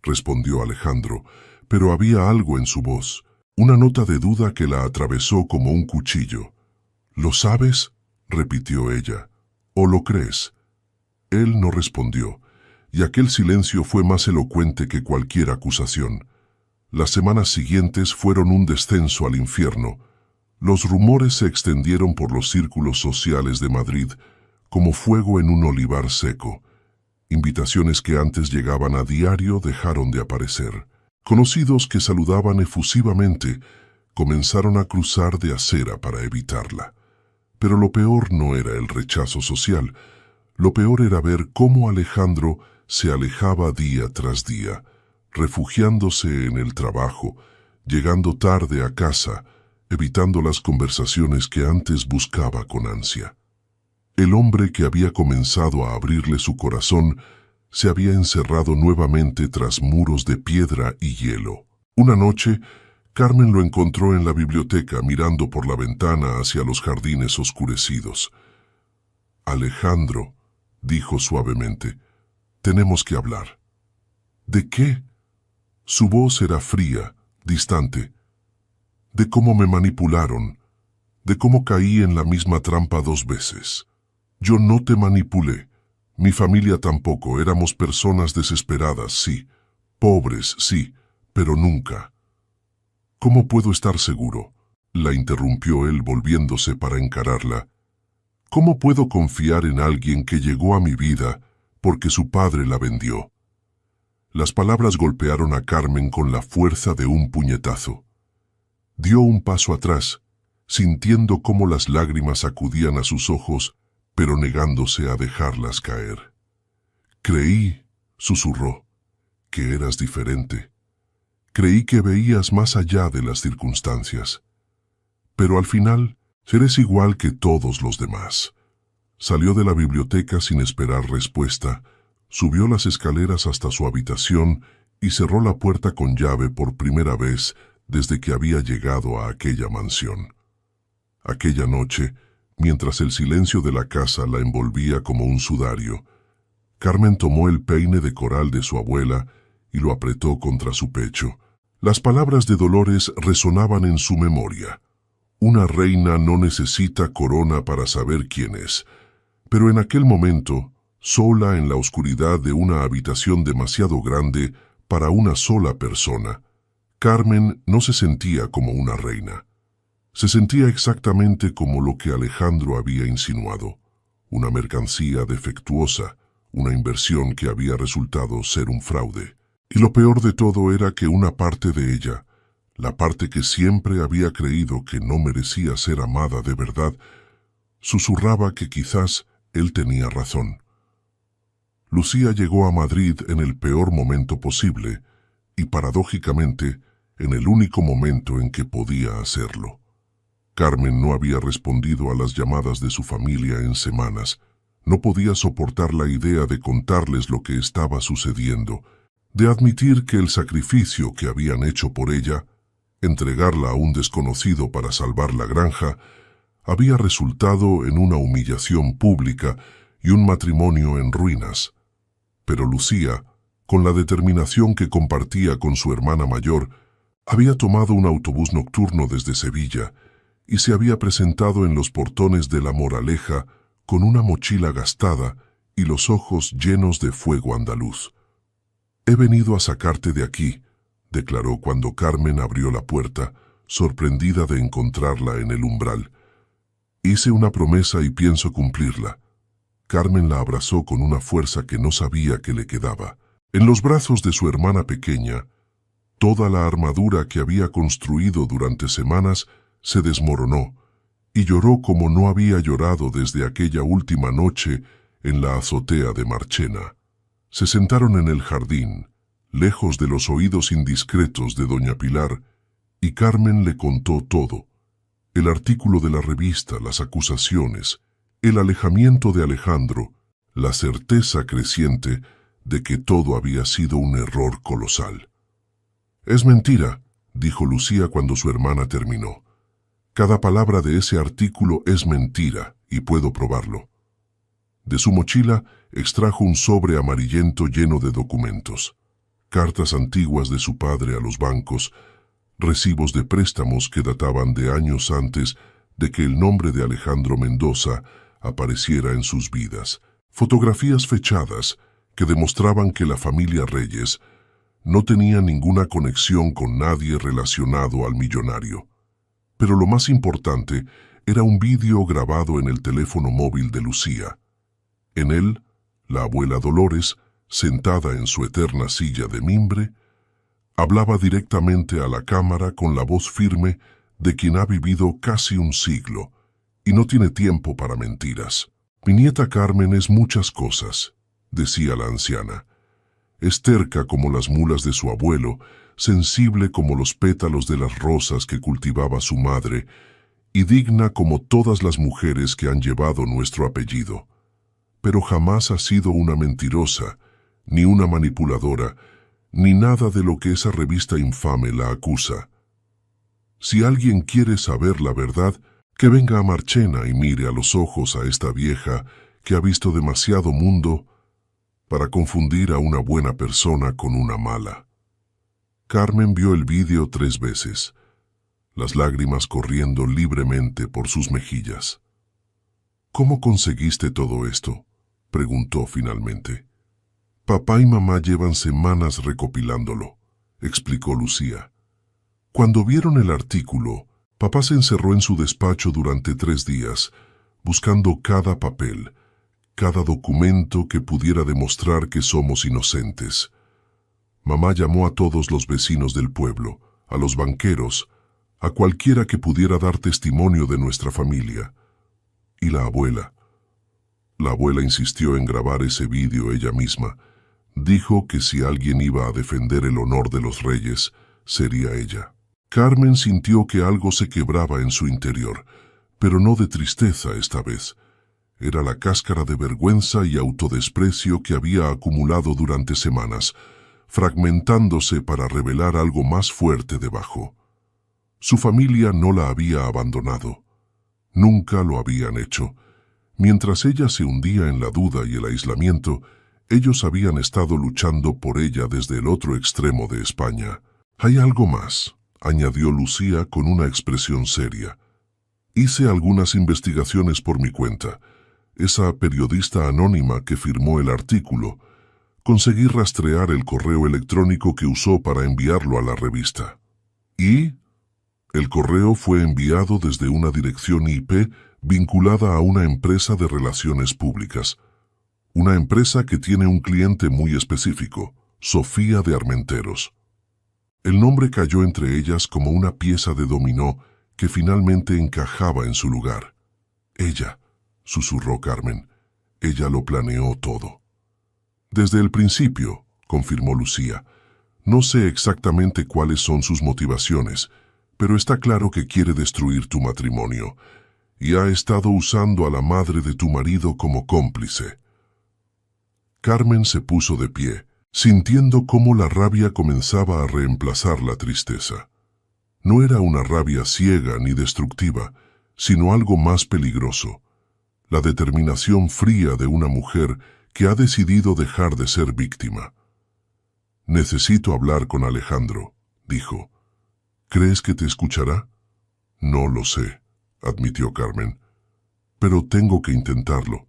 respondió Alejandro, pero había algo en su voz, una nota de duda que la atravesó como un cuchillo. «¿Lo sabes?», repitió ella. «¿O lo crees?». Él no respondió, y aquel silencio fue más elocuente que cualquier acusación. Las semanas siguientes fueron un descenso al infierno. Los rumores se extendieron por los círculos sociales de Madrid como fuego en un olivar seco. Invitaciones que antes llegaban a diario dejaron de aparecer. Conocidos que saludaban efusivamente comenzaron a cruzar de acera para evitarla. Pero lo peor no era el rechazo social. Lo peor era ver cómo Alejandro se alejaba día tras día, refugiándose en el trabajo, llegando tarde a casa, evitando las conversaciones que antes buscaba con ansia. El hombre que había comenzado a abrirle su corazón se había encerrado nuevamente tras muros de piedra y hielo. Una noche, Carmen lo encontró en la biblioteca mirando por la ventana hacia los jardines oscurecidos. «Alejandro», dijo suavemente, «tenemos que hablar». «¿De qué?». Su voz era fría, distante. «De cómo me manipularon, de cómo caí en la misma trampa 2 veces. Yo no te manipulé, mi familia tampoco, éramos personas desesperadas, sí, pobres, sí, pero nunca». «¿Cómo puedo estar seguro?», la interrumpió él volviéndose para encararla. «¿Cómo puedo confiar en alguien que llegó a mi vida porque su padre la vendió?». Las palabras golpearon a Carmen con la fuerza de un puñetazo. Dio un paso atrás, sintiendo cómo las lágrimas acudían a sus ojos, pero negándose a dejarlas caer. «Creí», susurró, «que eras diferente. Creí que veías más allá de las circunstancias. Pero al final, eres igual que todos los demás». Salió de la biblioteca sin esperar respuesta, subió las escaleras hasta su habitación y cerró la puerta con llave por primera vez desde que había llegado a aquella mansión. Aquella noche, mientras el silencio de la casa la envolvía como un sudario, Carmen tomó el peine de coral de su abuela y lo apretó contra su pecho. Las palabras de Dolores resonaban en su memoria. Una reina no necesita corona para saber quién es. Pero en aquel momento, sola en la oscuridad de una habitación demasiado grande para una sola persona, Carmen no se sentía como una reina. Se sentía exactamente como lo que Alejandro había insinuado, una mercancía defectuosa, una inversión que había resultado ser un fraude. Y lo peor de todo era que una parte de ella, la parte que siempre había creído que no merecía ser amada de verdad, susurraba que quizás él tenía razón. Lucía llegó a Madrid en el peor momento posible y, paradójicamente, en el único momento en que podía hacerlo. Carmen no había respondido a las llamadas de su familia en semanas. No podía soportar la idea de contarles lo que estaba sucediendo, de admitir que el sacrificio que habían hecho por ella, entregarla a un desconocido para salvar la granja, había resultado en una humillación pública y un matrimonio en ruinas. Pero Lucía, con la determinación que compartía con su hermana mayor, había tomado un autobús nocturno desde Sevilla y se había presentado en los portones de La Moraleja con una mochila gastada y los ojos llenos de fuego andaluz. «He venido a sacarte de aquí», declaró cuando Carmen abrió la puerta, sorprendida de encontrarla en el umbral. «Hice una promesa y pienso cumplirla». Carmen la abrazó con una fuerza que no sabía que le quedaba. En los brazos de su hermana pequeña, toda la armadura que había construido durante semanas se desmoronó y lloró como no había llorado desde aquella última noche en la azotea de Marchena. Se sentaron en el jardín, lejos de los oídos indiscretos de doña Pilar, y Carmen le contó todo. El artículo de la revista, las acusaciones, el alejamiento de Alejandro, la certeza creciente de que todo había sido un error colosal. «Es mentira», dijo Lucía cuando su hermana terminó. «Cada palabra de ese artículo es mentira, y puedo probarlo». De su mochila extrajo un sobre amarillento lleno de documentos, cartas antiguas de su padre a los bancos, recibos de préstamos que databan de años antes de que el nombre de Alejandro Mendoza apareciera en sus vidas, fotografías fechadas que demostraban que la familia Reyes no tenía ninguna conexión con nadie relacionado al millonario. Pero lo más importante era un vídeo grabado en el teléfono móvil de Lucía. En él, la abuela Dolores, sentada en su eterna silla de mimbre, hablaba directamente a la cámara con la voz firme de quien ha vivido casi un siglo y no tiene tiempo para mentiras. «Mi nieta Carmen es muchas cosas», decía la anciana. «Es terca como las mulas de su abuelo, sensible como los pétalos de las rosas que cultivaba su madre, y digna como todas las mujeres que han llevado nuestro apellido. Pero jamás ha sido una mentirosa, ni una manipuladora, ni nada de lo que esa revista infame la acusa. Si alguien quiere saber la verdad, que venga a Marchena y mire a los ojos a esta vieja que ha visto demasiado mundo para confundir a una buena persona con una mala». Carmen vio el vídeo 3 veces, las lágrimas corriendo libremente por sus mejillas. «¿Cómo conseguiste todo esto?», preguntó finalmente. «Papá y mamá llevan semanas recopilándolo», explicó Lucía. «Cuando vieron el artículo, papá se encerró en su despacho durante 3 días, buscando cada papel, cada documento que pudiera demostrar que somos inocentes. Mamá llamó a todos los vecinos del pueblo, a los banqueros, a cualquiera que pudiera dar testimonio de nuestra familia. Y la abuela insistió en grabar ese vídeo ella misma. Dijo que si alguien iba a defender el honor de los Reyes, sería ella». Carmen sintió que algo se quebraba en su interior, pero no de tristeza esta vez. Era la cáscara de vergüenza y autodesprecio que había acumulado durante semanas, fragmentándose para revelar algo más fuerte debajo. Su familia no la había abandonado. Nunca lo habían hecho. Mientras ella se hundía en la duda y el aislamiento, ellos habían estado luchando por ella desde el otro extremo de España. «Hay algo más», añadió Lucía con una expresión seria. «Hice algunas investigaciones por mi cuenta. Esa periodista anónima que firmó el artículo, conseguí rastrear el correo electrónico que usó para enviarlo a la revista. Y el correo fue enviado desde una dirección IP vinculada a una empresa de relaciones públicas. Una empresa que tiene un cliente muy específico, Sofía de Armenteros. El nombre cayó entre ellas como una pieza de dominó que finalmente encajaba en su lugar. Ella, susurró Carmen, ella lo planeó todo. Desde el principio, confirmó Lucía. No sé exactamente cuáles son sus motivaciones, pero está claro que quiere destruir tu matrimonio y ha estado usando a la madre de tu marido como cómplice. Carmen se puso de pie, sintiendo cómo la rabia comenzaba a reemplazar la tristeza. No era una rabia ciega ni destructiva, sino algo más peligroso, la determinación fría de una mujer que ha decidido dejar de ser víctima. «Necesito hablar con Alejandro», dijo. «¿Crees que te escuchará?» «No lo sé», admitió Carmen. «Pero tengo que intentarlo.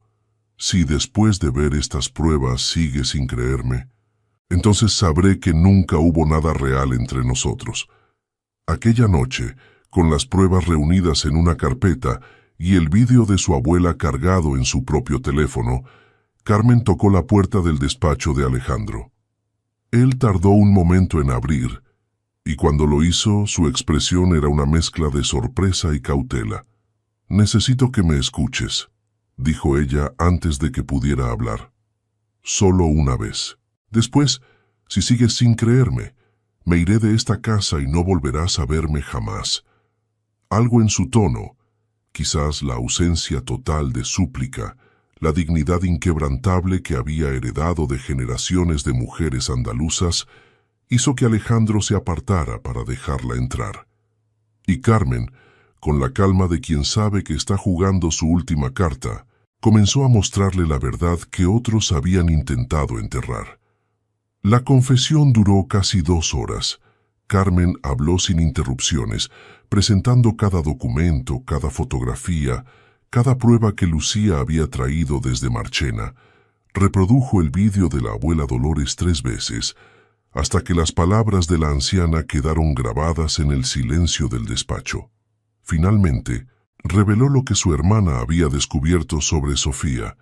Si después de ver estas pruebas sigue sin creerme, entonces sabré que nunca hubo nada real entre nosotros». Aquella noche, con las pruebas reunidas en una carpeta y el vídeo de su abuela cargado en su propio teléfono, Carmen tocó la puerta del despacho de Alejandro. Él tardó un momento en abrir, y cuando lo hizo, su expresión era una mezcla de sorpresa y cautela. «Necesito que me escuches», dijo ella antes de que pudiera hablar. «Solo una vez. Después, si sigues sin creerme, me iré de esta casa y no volverás a verme jamás». Algo en su tono, quizás la ausencia total de súplica, la dignidad inquebrantable que había heredado de generaciones de mujeres andaluzas, hizo que Alejandro se apartara para dejarla entrar. Y Carmen, con la calma de quien sabe que está jugando su última carta, comenzó a mostrarle la verdad que otros habían intentado enterrar. La confesión duró casi 2 horas. Carmen habló sin interrupciones, presentando cada documento, cada fotografía, cada prueba que Lucía había traído desde Marchena. Reprodujo el vídeo de la abuela Dolores 3 veces, hasta que las palabras de la anciana quedaron grabadas en el silencio del despacho. Finalmente, reveló lo que su hermana había descubierto sobre Sofía,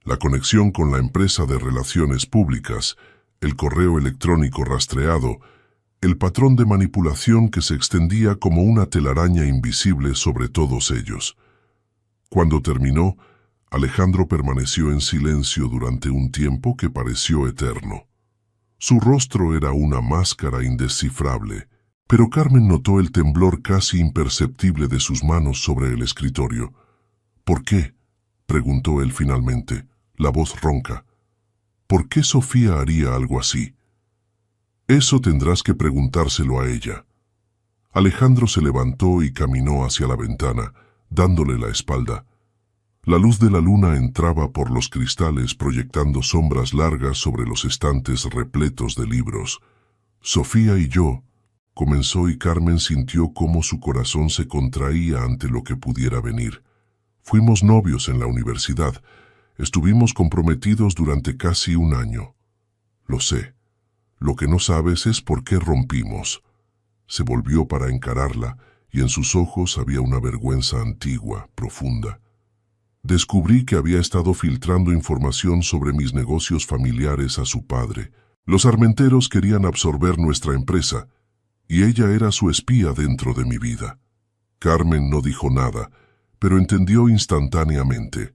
la conexión con la empresa de relaciones públicas, el correo electrónico rastreado, el patrón de manipulación que se extendía como una telaraña invisible sobre todos ellos. Cuando terminó, Alejandro permaneció en silencio durante un tiempo que pareció eterno. Su rostro era una máscara indescifrable, pero Carmen notó el temblor casi imperceptible de sus manos sobre el escritorio. «¿Por qué?», preguntó él finalmente, la voz ronca. «¿Por qué Sofía haría algo así?». «Eso tendrás que preguntárselo a ella». Alejandro se levantó y caminó hacia la ventana, dándole la espalda. La luz de la luna entraba por los cristales proyectando sombras largas sobre los estantes repletos de libros. «Sofía y yo», comenzó, y Carmen sintió cómo su corazón se contraía ante lo que pudiera venir. «Fuimos novios en la universidad. Estuvimos comprometidos durante casi 1 año. Lo sé. Lo que no sabes es por qué rompimos». Se volvió para encararla, y en sus ojos había una vergüenza antigua, profunda. «Descubrí que había estado filtrando información sobre mis negocios familiares a su padre. Los Armenteros querían absorber nuestra empresa, y ella era su espía dentro de mi vida». Carmen no dijo nada, pero entendió instantáneamente.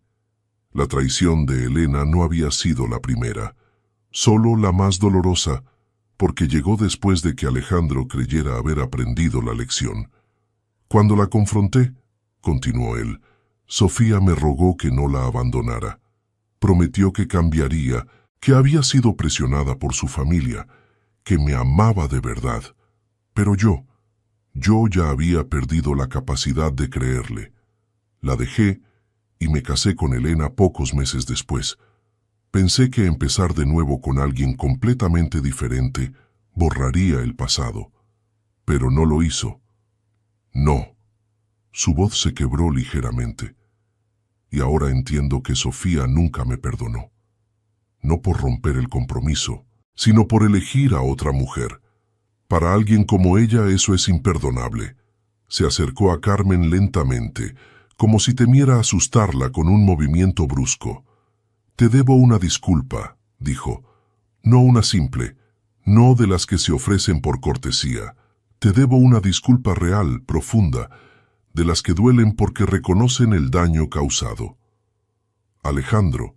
La traición de Elena no había sido la primera, solo la más dolorosa, porque llegó después de que Alejandro creyera haber aprendido la lección. «Cuando la confronté», continuó él, «Sofía me rogó que no la abandonara. Prometió que cambiaría, que había sido presionada por su familia, que me amaba de verdad. Pero yo ya había perdido la capacidad de creerle. La dejé y me casé con Elena pocos meses después. Pensé que empezar de nuevo con alguien completamente diferente borraría el pasado, pero no lo hizo. No. Su voz se quebró ligeramente. Y ahora entiendo que Sofía nunca me perdonó. No por romper el compromiso, sino por elegir a otra mujer. Para alguien como ella eso es imperdonable. Se acercó a Carmen lentamente, como si temiera asustarla con un movimiento brusco. «Te debo una disculpa», dijo. «No una simple, no de las que se ofrecen por cortesía. Te debo una disculpa real, profunda, de las que duelen porque reconocen el daño causado». «Alejandro».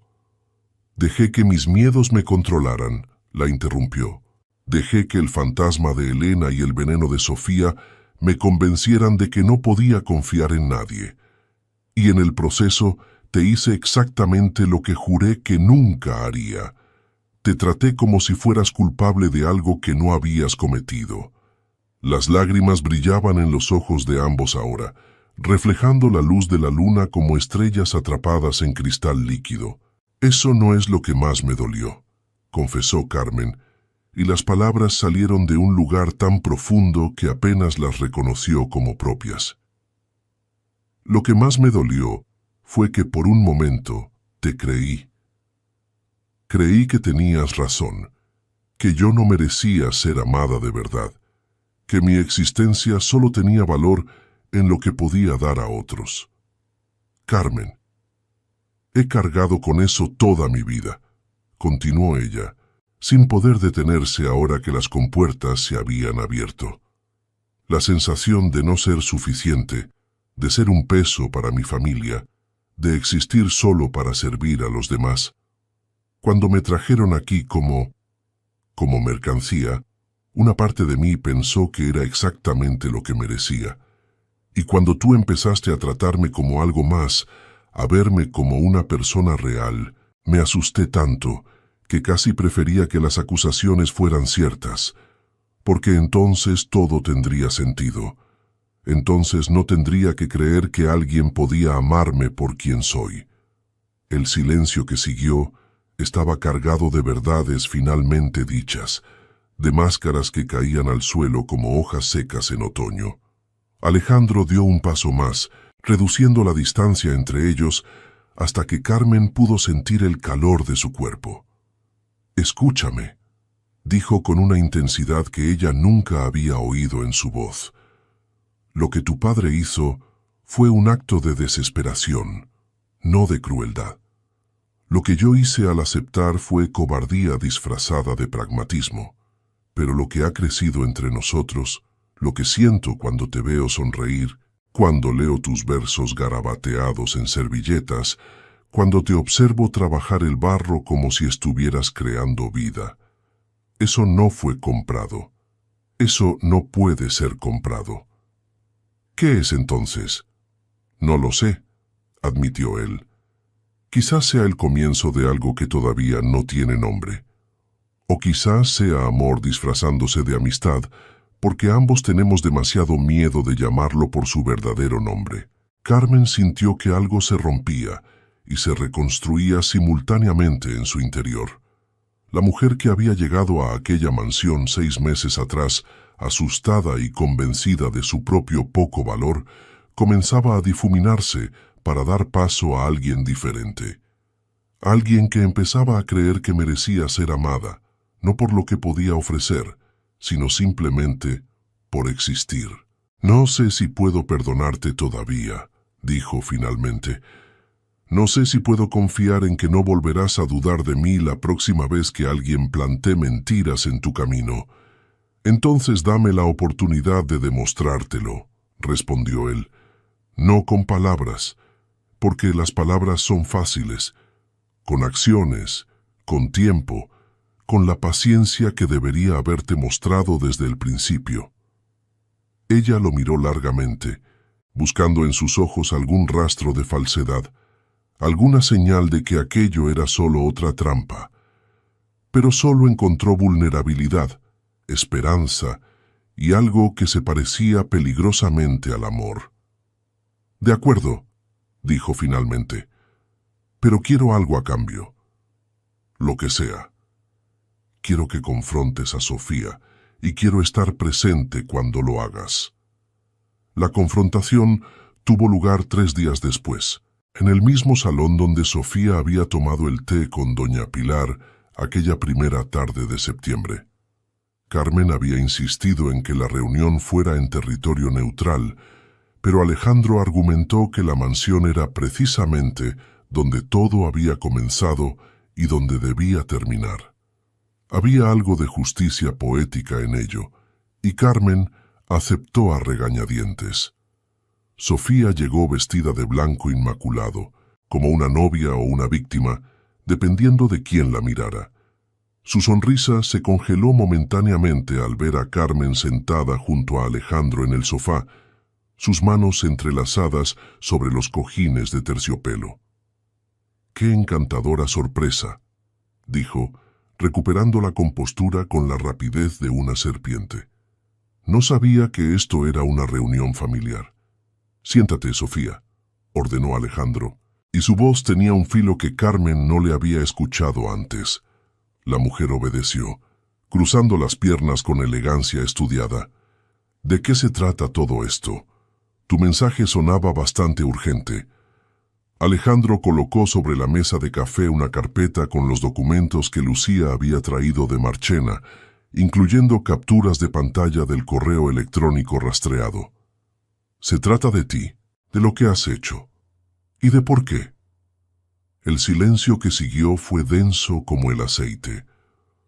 «Dejé que mis miedos me controlaran», la interrumpió. «Dejé que el fantasma de Elena y el veneno de Sofía me convencieran de que no podía confiar en nadie. Y en el proceso te hice exactamente lo que juré que nunca haría. Te traté como si fueras culpable de algo que no habías cometido». Las lágrimas brillaban en los ojos de ambos ahora, reflejando la luz de la luna como estrellas atrapadas en cristal líquido. «Eso no es lo que más me dolió», confesó Carmen, y las palabras salieron de un lugar tan profundo que apenas las reconoció como propias. «Lo que más me dolió fue que por un momento te creí. Creí que tenías razón, que yo no merecía ser amada de verdad, que mi existencia solo tenía valor en lo que podía dar a otros. Carmen, he cargado con eso toda mi vida», continuó ella, sin poder detenerse ahora que las compuertas se habían abierto. «La sensación de no ser suficiente, de ser un peso para mi familia, de existir solo para servir a los demás. Cuando me trajeron aquí como mercancía, una parte de mí pensó que era exactamente lo que merecía. Y cuando tú empezaste a tratarme como algo más, a verme como una persona real, me asusté tanto que casi prefería que las acusaciones fueran ciertas, porque entonces todo tendría sentido. Entonces no tendría que creer que alguien podía amarme por quien soy». El silencio que siguió estaba cargado de verdades finalmente dichas, de máscaras que caían al suelo como hojas secas en otoño. Alejandro dio un paso más, reduciendo la distancia entre ellos, hasta que Carmen pudo sentir el calor de su cuerpo. «Escúchame», dijo con una intensidad que ella nunca había oído en su voz. «Lo que tu padre hizo fue un acto de desesperación, no de crueldad. Lo que yo hice al aceptar fue cobardía disfrazada de pragmatismo. Pero lo que ha crecido entre nosotros, lo que siento cuando te veo sonreír, cuando leo tus versos garabateados en servilletas, cuando te observo trabajar el barro como si estuvieras creando vida, eso no fue comprado. Eso no puede ser comprado». «¿Qué es entonces?» «No lo sé», admitió él. «Quizás sea el comienzo de algo que todavía no tiene nombre. O quizás sea amor disfrazándose de amistad, porque ambos tenemos demasiado miedo de llamarlo por su verdadero nombre». Carmen sintió que algo se rompía y se reconstruía simultáneamente en su interior. La mujer que había llegado a aquella mansión 6 meses atrás, asustada y convencida de su propio poco valor, comenzaba a difuminarse para dar paso a alguien diferente. Alguien que empezaba a creer que merecía ser amada, no por lo que podía ofrecer, sino simplemente por existir. «No sé si puedo perdonarte todavía», dijo finalmente. «No sé si puedo confiar en que no volverás a dudar de mí la próxima vez que alguien plantee mentiras en tu camino. Entonces dame la oportunidad de demostrártelo», respondió él. «No con palabras, porque las palabras son fáciles. Con acciones, con tiempo, con la paciencia que debería haberte mostrado desde el principio». Ella lo miró largamente, buscando en sus ojos algún rastro de falsedad, alguna señal de que aquello era solo otra trampa. Pero solo encontró vulnerabilidad, esperanza y algo que se parecía peligrosamente al amor. «De acuerdo», dijo finalmente. Pero quiero algo a cambio. Lo que sea. Quiero que confrontes a Sofía y quiero estar presente cuando lo hagas. La confrontación tuvo lugar 3 días después, en el mismo salón donde Sofía había tomado el té con doña Pilar aquella primera tarde de septiembre. Carmen había insistido en que la reunión fuera en territorio neutral, pero Alejandro argumentó que la mansión era precisamente donde todo había comenzado y donde debía terminar. Había algo de justicia poética en ello, y Carmen aceptó a regañadientes. Sofía llegó vestida de blanco inmaculado, como una novia o una víctima, dependiendo de quién la mirara. Su sonrisa se congeló momentáneamente al ver a Carmen sentada junto a Alejandro en el sofá, sus manos entrelazadas sobre los cojines de terciopelo. «Qué encantadora sorpresa», dijo, recuperando la compostura con la rapidez de una serpiente. «No sabía que esto era una reunión familiar». «Siéntate, Sofía», ordenó Alejandro, y su voz tenía un filo que Carmen no le había escuchado antes. La mujer obedeció, cruzando las piernas con elegancia estudiada. «¿De qué se trata todo esto? Tu mensaje sonaba bastante urgente». Alejandro colocó sobre la mesa de café una carpeta con los documentos que Lucía había traído de Marchena, incluyendo capturas de pantalla del correo electrónico rastreado. «Se trata de ti, de lo que has hecho. ¿Y de por qué?» El silencio que siguió fue denso como el aceite.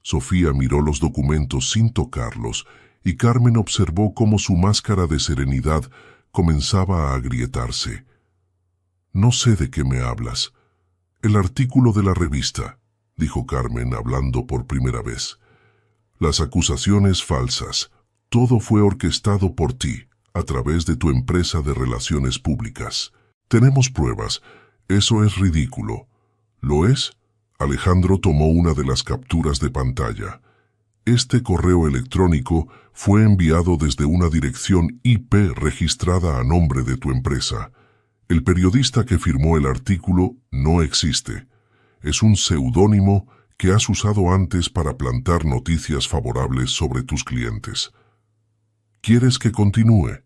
Sofía miró los documentos sin tocarlos, y Carmen observó cómo su máscara de serenidad comenzaba a agrietarse. «No sé de qué me hablas». «El artículo de la revista», dijo Carmen hablando por primera vez. «Las acusaciones falsas. Todo fue orquestado por ti, a través de tu empresa de relaciones públicas. Tenemos pruebas. Eso es ridículo». «¿Lo es?» Alejandro tomó una de las capturas de pantalla. «Este correo electrónico fue enviado desde una dirección IP registrada a nombre de tu empresa. El periodista que firmó el artículo no existe. Es un seudónimo que has usado antes para plantar noticias favorables sobre tus clientes. ¿Quieres que continúe?»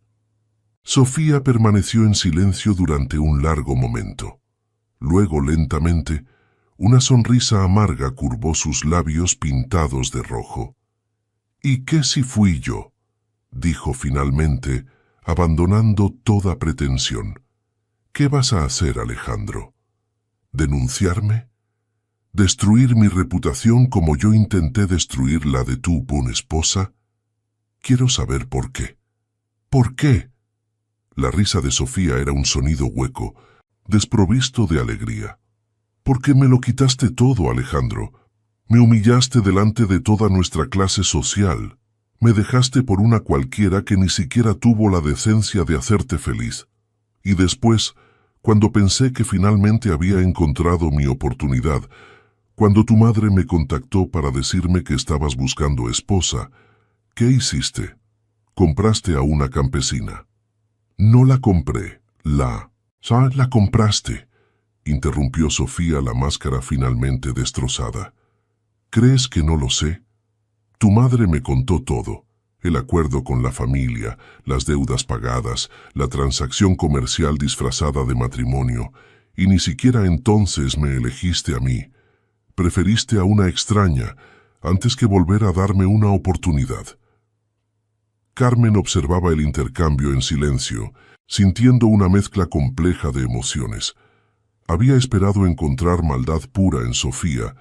Sofía permaneció en silencio durante un largo momento. Luego, lentamente, una sonrisa amarga curvó sus labios pintados de rojo. «¿Y qué si fui yo?», dijo finalmente, abandonando toda pretensión. «¿Qué vas a hacer, Alejandro? ¿Denunciarme? ¿Destruir mi reputación como yo intenté destruir la de tu buena esposa? Quiero saber por qué». «¿Por qué?». La risa de Sofía era un sonido hueco, desprovisto de alegría. «Porque me lo quitaste todo, Alejandro. Me humillaste delante de toda nuestra clase social. Me dejaste por una cualquiera que ni siquiera tuvo la decencia de hacerte feliz. Y después, cuando pensé que finalmente había encontrado mi oportunidad, cuando tu madre me contactó para decirme que estabas buscando esposa, ¿qué hiciste? Compraste a una campesina». «No la compré, la compraste», interrumpió Sofía, la máscara finalmente destrozada. «¿Crees que no lo sé? Tu madre me contó todo. El acuerdo con la familia, las deudas pagadas, la transacción comercial disfrazada de matrimonio, y ni siquiera entonces me elegiste a mí. Preferiste a una extraña antes que volver a darme una oportunidad». Carmen observaba el intercambio en silencio, sintiendo una mezcla compleja de emociones. Había esperado encontrar maldad pura en Sofía,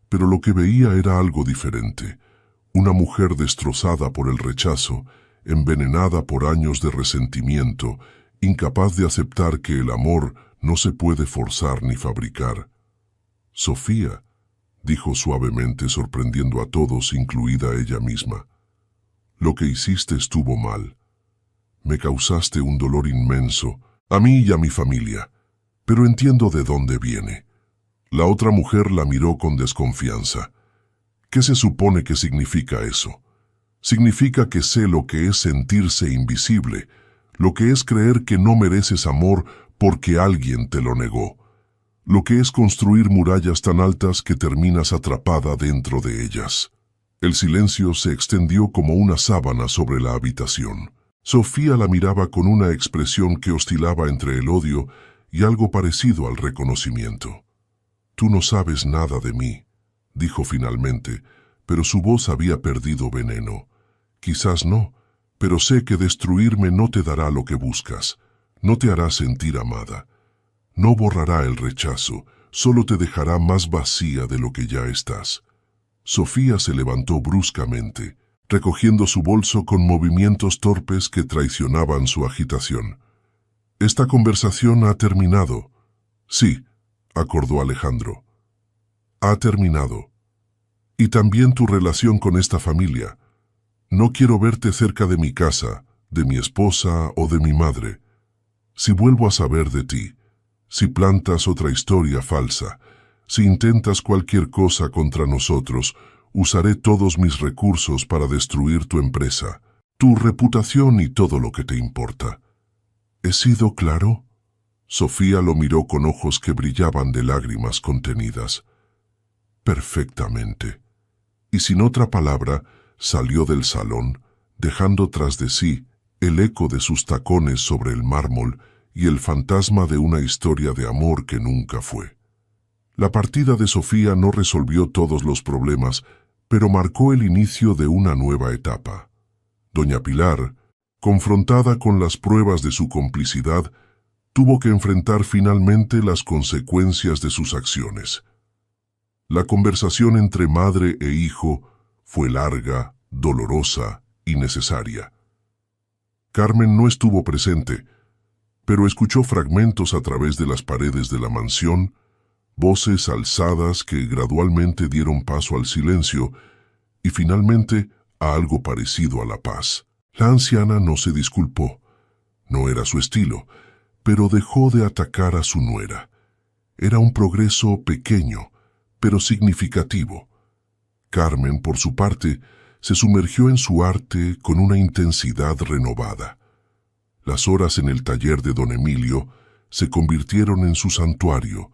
pero lo que veía era algo diferente. Una mujer destrozada por el rechazo, envenenada por años de resentimiento, incapaz de aceptar que el amor no se puede forzar ni fabricar. «Sofía», dijo suavemente, sorprendiendo a todos, incluida ella misma, «lo que hiciste estuvo mal. Me causaste un dolor inmenso, a mí y a mi familia, pero entiendo de dónde viene». La otra mujer la miró con desconfianza. «¿Qué se supone que significa eso? Significa que sé lo que es sentirse invisible, lo que es creer que no mereces amor porque alguien te lo negó. Lo que es construir murallas tan altas que terminas atrapada dentro de ellas. El silencio se extendió como una sábana sobre la habitación. Sofía la miraba con una expresión que oscilaba entre el odio y algo parecido al reconocimiento. «Tú no sabes nada de mí», dijo finalmente, pero su voz había perdido veneno. «Quizás no, pero sé que destruirme no te dará lo que buscas, no te hará sentir amada. No borrará el rechazo, solo te dejará más vacía de lo que ya estás». Sofía se levantó bruscamente, recogiendo su bolso con movimientos torpes que traicionaban su agitación. «Esta conversación ha terminado». «Sí», acordó Alejandro. «Ha terminado. Y también tu relación con esta familia. No quiero verte cerca de mi casa, de mi esposa o de mi madre. Si vuelvo a saber de ti, si plantas otra historia falsa, si intentas cualquier cosa contra nosotros, usaré todos mis recursos para destruir tu empresa, tu reputación y todo lo que te importa». ¿He sido claro? Sofía lo miró con ojos que brillaban de lágrimas contenidas. «Perfectamente». Y sin otra palabra, salió del salón, dejando tras de sí el eco de sus tacones sobre el mármol y el fantasma de una historia de amor que nunca fue. La partida de Sofía no resolvió todos los problemas, pero marcó el inicio de una nueva etapa. Doña Pilar, confrontada con las pruebas de su complicidad, tuvo que enfrentar finalmente las consecuencias de sus acciones. La conversación entre madre e hijo fue larga, dolorosa y necesaria. Carmen no estuvo presente, pero escuchó fragmentos a través de las paredes de la mansión, voces alzadas que gradualmente dieron paso al silencio y finalmente a algo parecido a la paz. La anciana no se disculpó. No era su estilo, pero dejó de atacar a su nuera. Era un progreso pequeño, pero significativo. Carmen, por su parte, se sumergió en su arte con una intensidad renovada. Las horas en el taller de don Emilio se convirtieron en su santuario,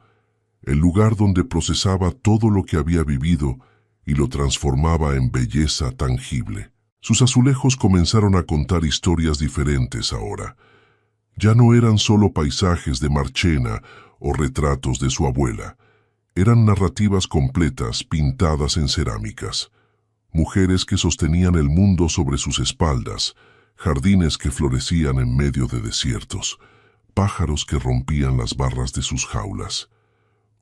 el lugar donde procesaba todo lo que había vivido y lo transformaba en belleza tangible. Sus azulejos comenzaron a contar historias diferentes ahora. Ya no eran solo paisajes de Marchena o retratos de su abuela. Eran narrativas completas pintadas en cerámicas. Mujeres que sostenían el mundo sobre sus espaldas, jardines que florecían en medio de desiertos, pájaros que rompían las barras de sus jaulas.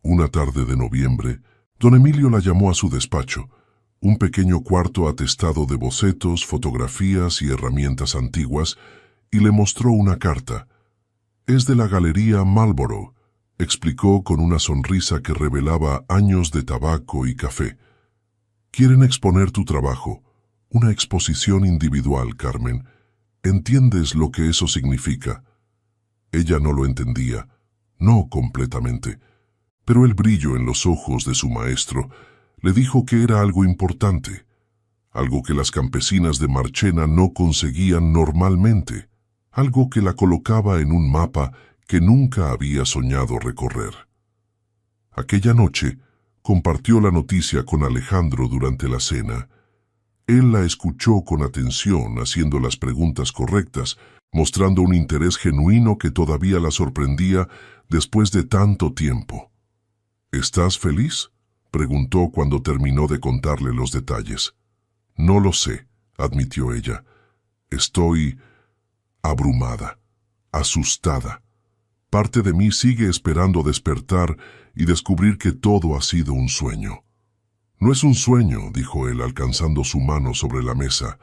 Una tarde de noviembre, don Emilio la llamó a su despacho, un pequeño cuarto atestado de bocetos, fotografías y herramientas antiguas, y le mostró una carta. «Es de la Galería Marlborough», explicó con una sonrisa que revelaba años de tabaco y café. «Quieren exponer tu trabajo, una exposición individual, Carmen. ¿Entiendes lo que eso significa?» Ella no lo entendía, no completamente, pero el brillo en los ojos de su maestro le dijo que era algo importante, algo que las campesinas de Marchena no conseguían normalmente, algo que la colocaba en un mapa que nunca había soñado recorrer. Aquella noche compartió la noticia con Alejandro durante la cena. Él la escuchó con atención, haciendo las preguntas correctas, mostrando un interés genuino que todavía la sorprendía después de tanto tiempo. «¿Estás feliz?», preguntó cuando terminó de contarle los detalles. «No lo sé», admitió ella. «Estoy abrumada, asustada. Parte de mí sigue esperando despertar y descubrir que todo ha sido un sueño». «No es un sueño», dijo él alcanzando su mano sobre la mesa.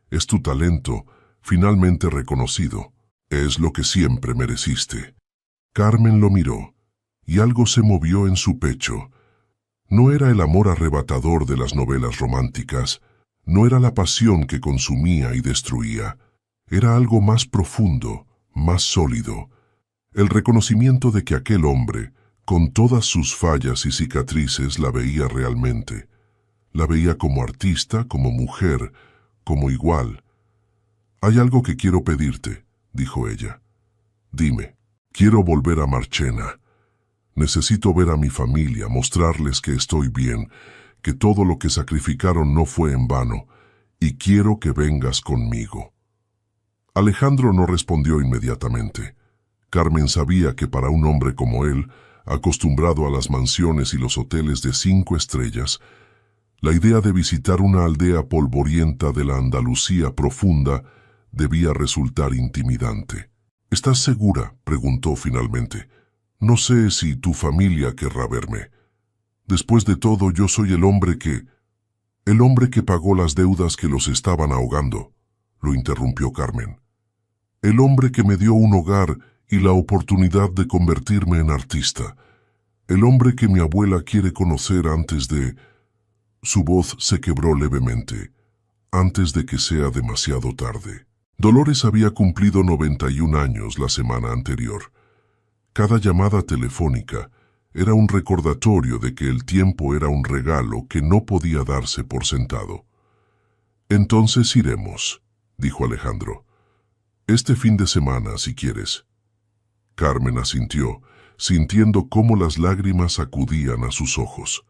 «Es tu talento, finalmente reconocido. Es lo que siempre mereciste». Carmen lo miró, y algo se movió en su pecho. No era el amor arrebatador de las novelas románticas, no era la pasión que consumía y destruía. Era algo más profundo, más sólido. El reconocimiento de que aquel hombre, con todas sus fallas y cicatrices, la veía realmente. La veía como artista, como mujer, como igual. «Hay algo que quiero pedirte», dijo ella. «Dime, Quiero volver a Marchena. Necesito ver a mi familia, mostrarles que estoy bien, que todo lo que sacrificaron no fue en vano, y quiero que vengas conmigo». Alejandro no respondió inmediatamente. Carmen sabía que para un hombre como él, acostumbrado a las mansiones y los hoteles de 5 estrellas, la idea de visitar una aldea polvorienta de la Andalucía profunda debía resultar intimidante. «¿Estás segura?», preguntó finalmente. «No sé si tu familia querrá verme. Después de todo, yo soy el hombre que pagó las deudas que los estaban ahogando», lo interrumpió Carmen. «El hombre que me dio un hogar y la oportunidad de convertirme en artista. El hombre que mi abuela quiere conocer antes de...». Su voz se quebró levemente, antes de que sea demasiado tarde. Dolores había cumplido 91 años la semana anterior. Cada llamada telefónica era un recordatorio de que el tiempo era un regalo que no podía darse por sentado. «Entonces iremos», dijo Alejandro. «Este fin de semana, si quieres». Carmen asintió, sintiendo cómo las lágrimas acudían a sus ojos.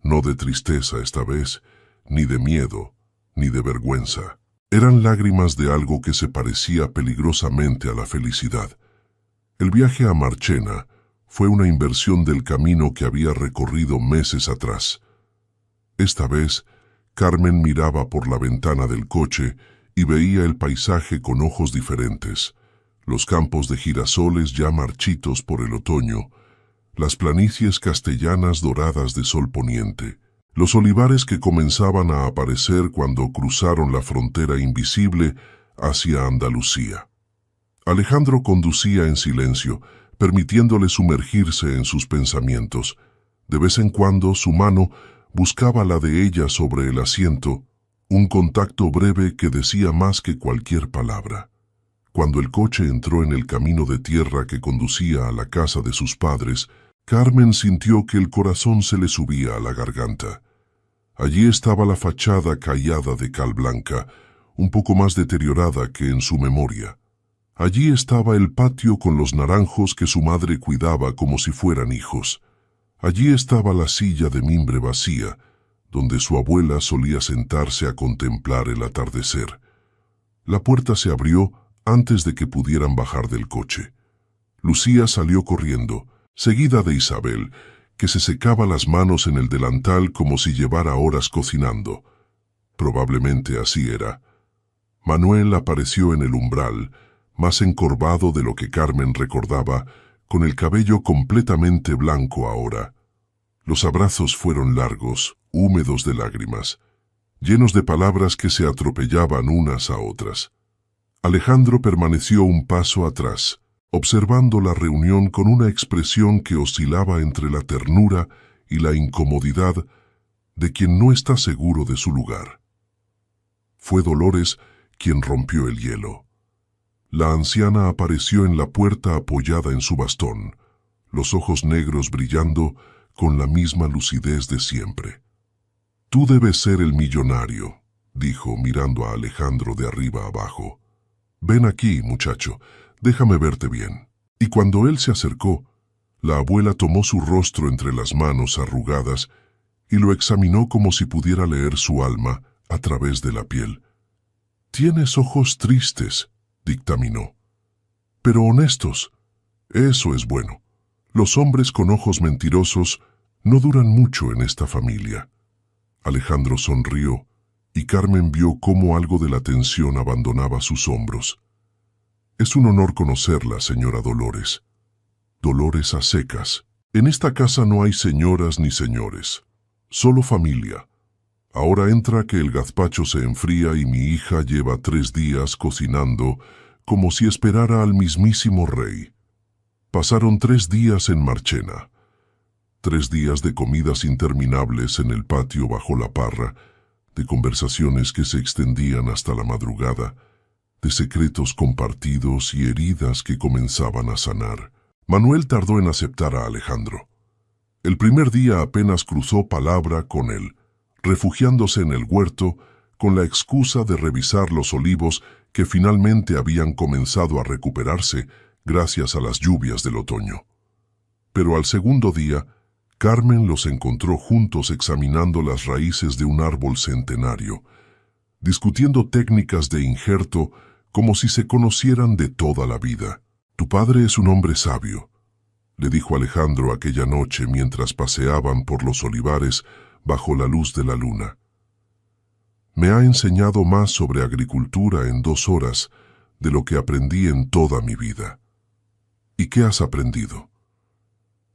No de tristeza esta vez, ni de miedo, ni de vergüenza. Eran lágrimas de algo que se parecía peligrosamente a la felicidad. El viaje a Marchena fue una inversión del camino que había recorrido meses atrás. Esta vez, Carmen miraba por la ventana del coche y veía el paisaje con ojos diferentes. Los campos de girasoles ya marchitos por el otoño, las planicies castellanas doradas de sol poniente, los olivares que comenzaban a aparecer cuando cruzaron la frontera invisible hacia Andalucía. Alejandro conducía en silencio, permitiéndole sumergirse en sus pensamientos. De vez en cuando su mano buscaba la de ella sobre el asiento, un contacto breve que decía más que cualquier palabra. Cuando el coche entró en el camino de tierra que conducía a la casa de sus padres, Carmen sintió que el corazón se le subía a la garganta. Allí estaba la fachada callada de cal blanca, un poco más deteriorada que en su memoria. Allí estaba el patio con los naranjos que su madre cuidaba como si fueran hijos. Allí estaba la silla de mimbre vacía, donde su abuela solía sentarse a contemplar el atardecer. La puerta se abrió antes de que pudieran bajar del coche. Lucía salió corriendo, seguida de Isabel, que se secaba las manos en el delantal como si llevara horas cocinando. Probablemente así era. Manuel apareció en el umbral, más encorvado de lo que Carmen recordaba, con el cabello completamente blanco ahora. Los abrazos fueron largos, húmedos de lágrimas, llenos de palabras que se atropellaban unas a otras. Alejandro permaneció un paso atrás, observando la reunión con una expresión que oscilaba entre la ternura y la incomodidad de quien no está seguro de su lugar. Fue Dolores quien rompió el hielo. La anciana apareció en la puerta apoyada en su bastón, los ojos negros brillando con la misma lucidez de siempre. «Tú debes ser el millonario», dijo mirando a Alejandro de arriba abajo. «Ven aquí, muchacho, déjame verte bien». Y cuando él se acercó, la abuela tomó su rostro entre las manos arrugadas y lo examinó como si pudiera leer su alma a través de la piel. «Tienes ojos tristes», dictaminó, «pero honestos. Eso es bueno. Los hombres con ojos mentirosos no duran mucho en esta familia». Alejandro sonrió y Carmen vio cómo algo de la tensión abandonaba sus hombros. «Es un honor conocerla, señora Dolores». Dolores a secas. «En esta casa no hay señoras ni señores, solo familia. Ahora entra que el gazpacho se enfría y mi hija lleva 3 días cocinando como si esperara al mismísimo rey». Pasaron 3 días en Marchena. 3 días de comidas interminables en el patio bajo la parra, de conversaciones que se extendían hasta la madrugada, de secretos compartidos y heridas que comenzaban a sanar. Manuel tardó en aceptar a Alejandro. El primer día apenas cruzó palabra con él, refugiándose en el huerto con la excusa de revisar los olivos que finalmente habían comenzado a recuperarse gracias a las lluvias del otoño. Pero al segundo día, Carmen los encontró juntos examinando las raíces de un árbol centenario, discutiendo técnicas de injerto como si se conocieran de toda la vida. «Tu padre es un hombre sabio», le dijo Alejandro aquella noche mientras paseaban por los olivares bajo la luz de la luna. «Me ha enseñado más sobre agricultura en 2 horas de lo que aprendí en toda mi vida». «¿Y qué has aprendido?»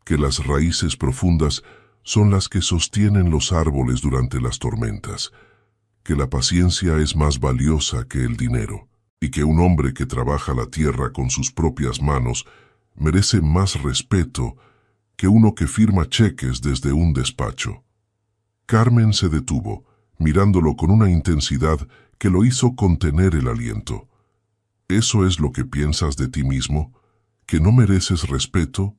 «Que las raíces profundas son las que sostienen los árboles durante las tormentas, que la paciencia es más valiosa que el dinero, y que un hombre que trabaja la tierra con sus propias manos merece más respeto que uno que firma cheques desde un despacho». Carmen se detuvo, mirándolo con una intensidad que lo hizo contener el aliento. «¿Eso es lo que piensas de ti mismo? ¿Que no mereces respeto?»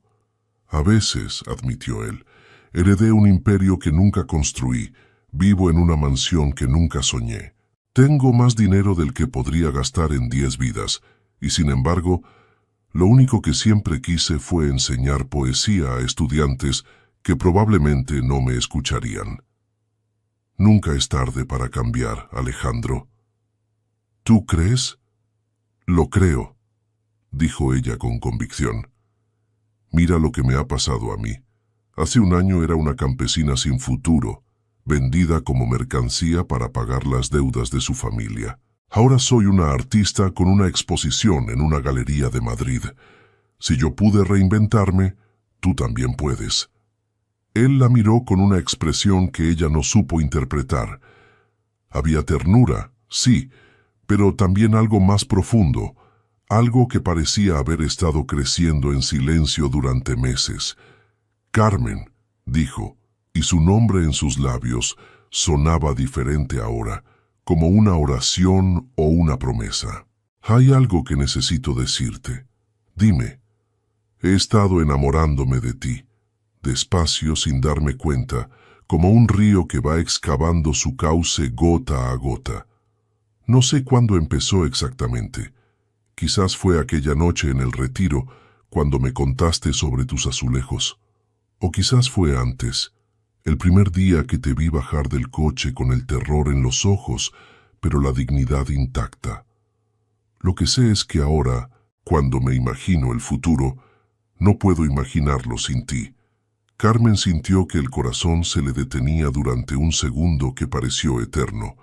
«A veces», admitió él, «heredé un imperio que nunca construí, vivo en una mansión que nunca soñé. Tengo más dinero del que podría gastar en 10 vidas, y sin embargo, lo único que siempre quise fue enseñar poesía a estudiantes que probablemente no me escucharían». «Nunca es tarde para cambiar, Alejandro». «¿Tú crees?» «Lo creo», dijo ella con convicción. «Mira lo que me ha pasado a mí. Hace un año era una campesina sin futuro, vendida como mercancía para pagar las deudas de su familia. Ahora soy una artista con una exposición en una galería de Madrid. Si yo pude reinventarme, tú también puedes». Él la miró con una expresión que ella no supo interpretar. Había ternura, sí, pero también algo más profundo, algo que parecía haber estado creciendo en silencio durante meses. «Carmen», dijo, y su nombre en sus labios sonaba diferente ahora, como una oración o una promesa. «Hay algo que necesito decirte. Dime». «He estado enamorándome de ti», despacio, sin darme cuenta, como un río que va excavando su cauce gota a gota. No sé cuándo empezó exactamente. Quizás fue aquella noche en el retiro, cuando me contaste sobre tus azulejos. O quizás fue antes, el primer día que te vi bajar del coche con el terror en los ojos, pero la dignidad intacta. Lo que sé es que ahora, cuando me imagino el futuro, no puedo imaginarlo sin ti». Carmen sintió que el corazón se le detenía durante un segundo que pareció eterno.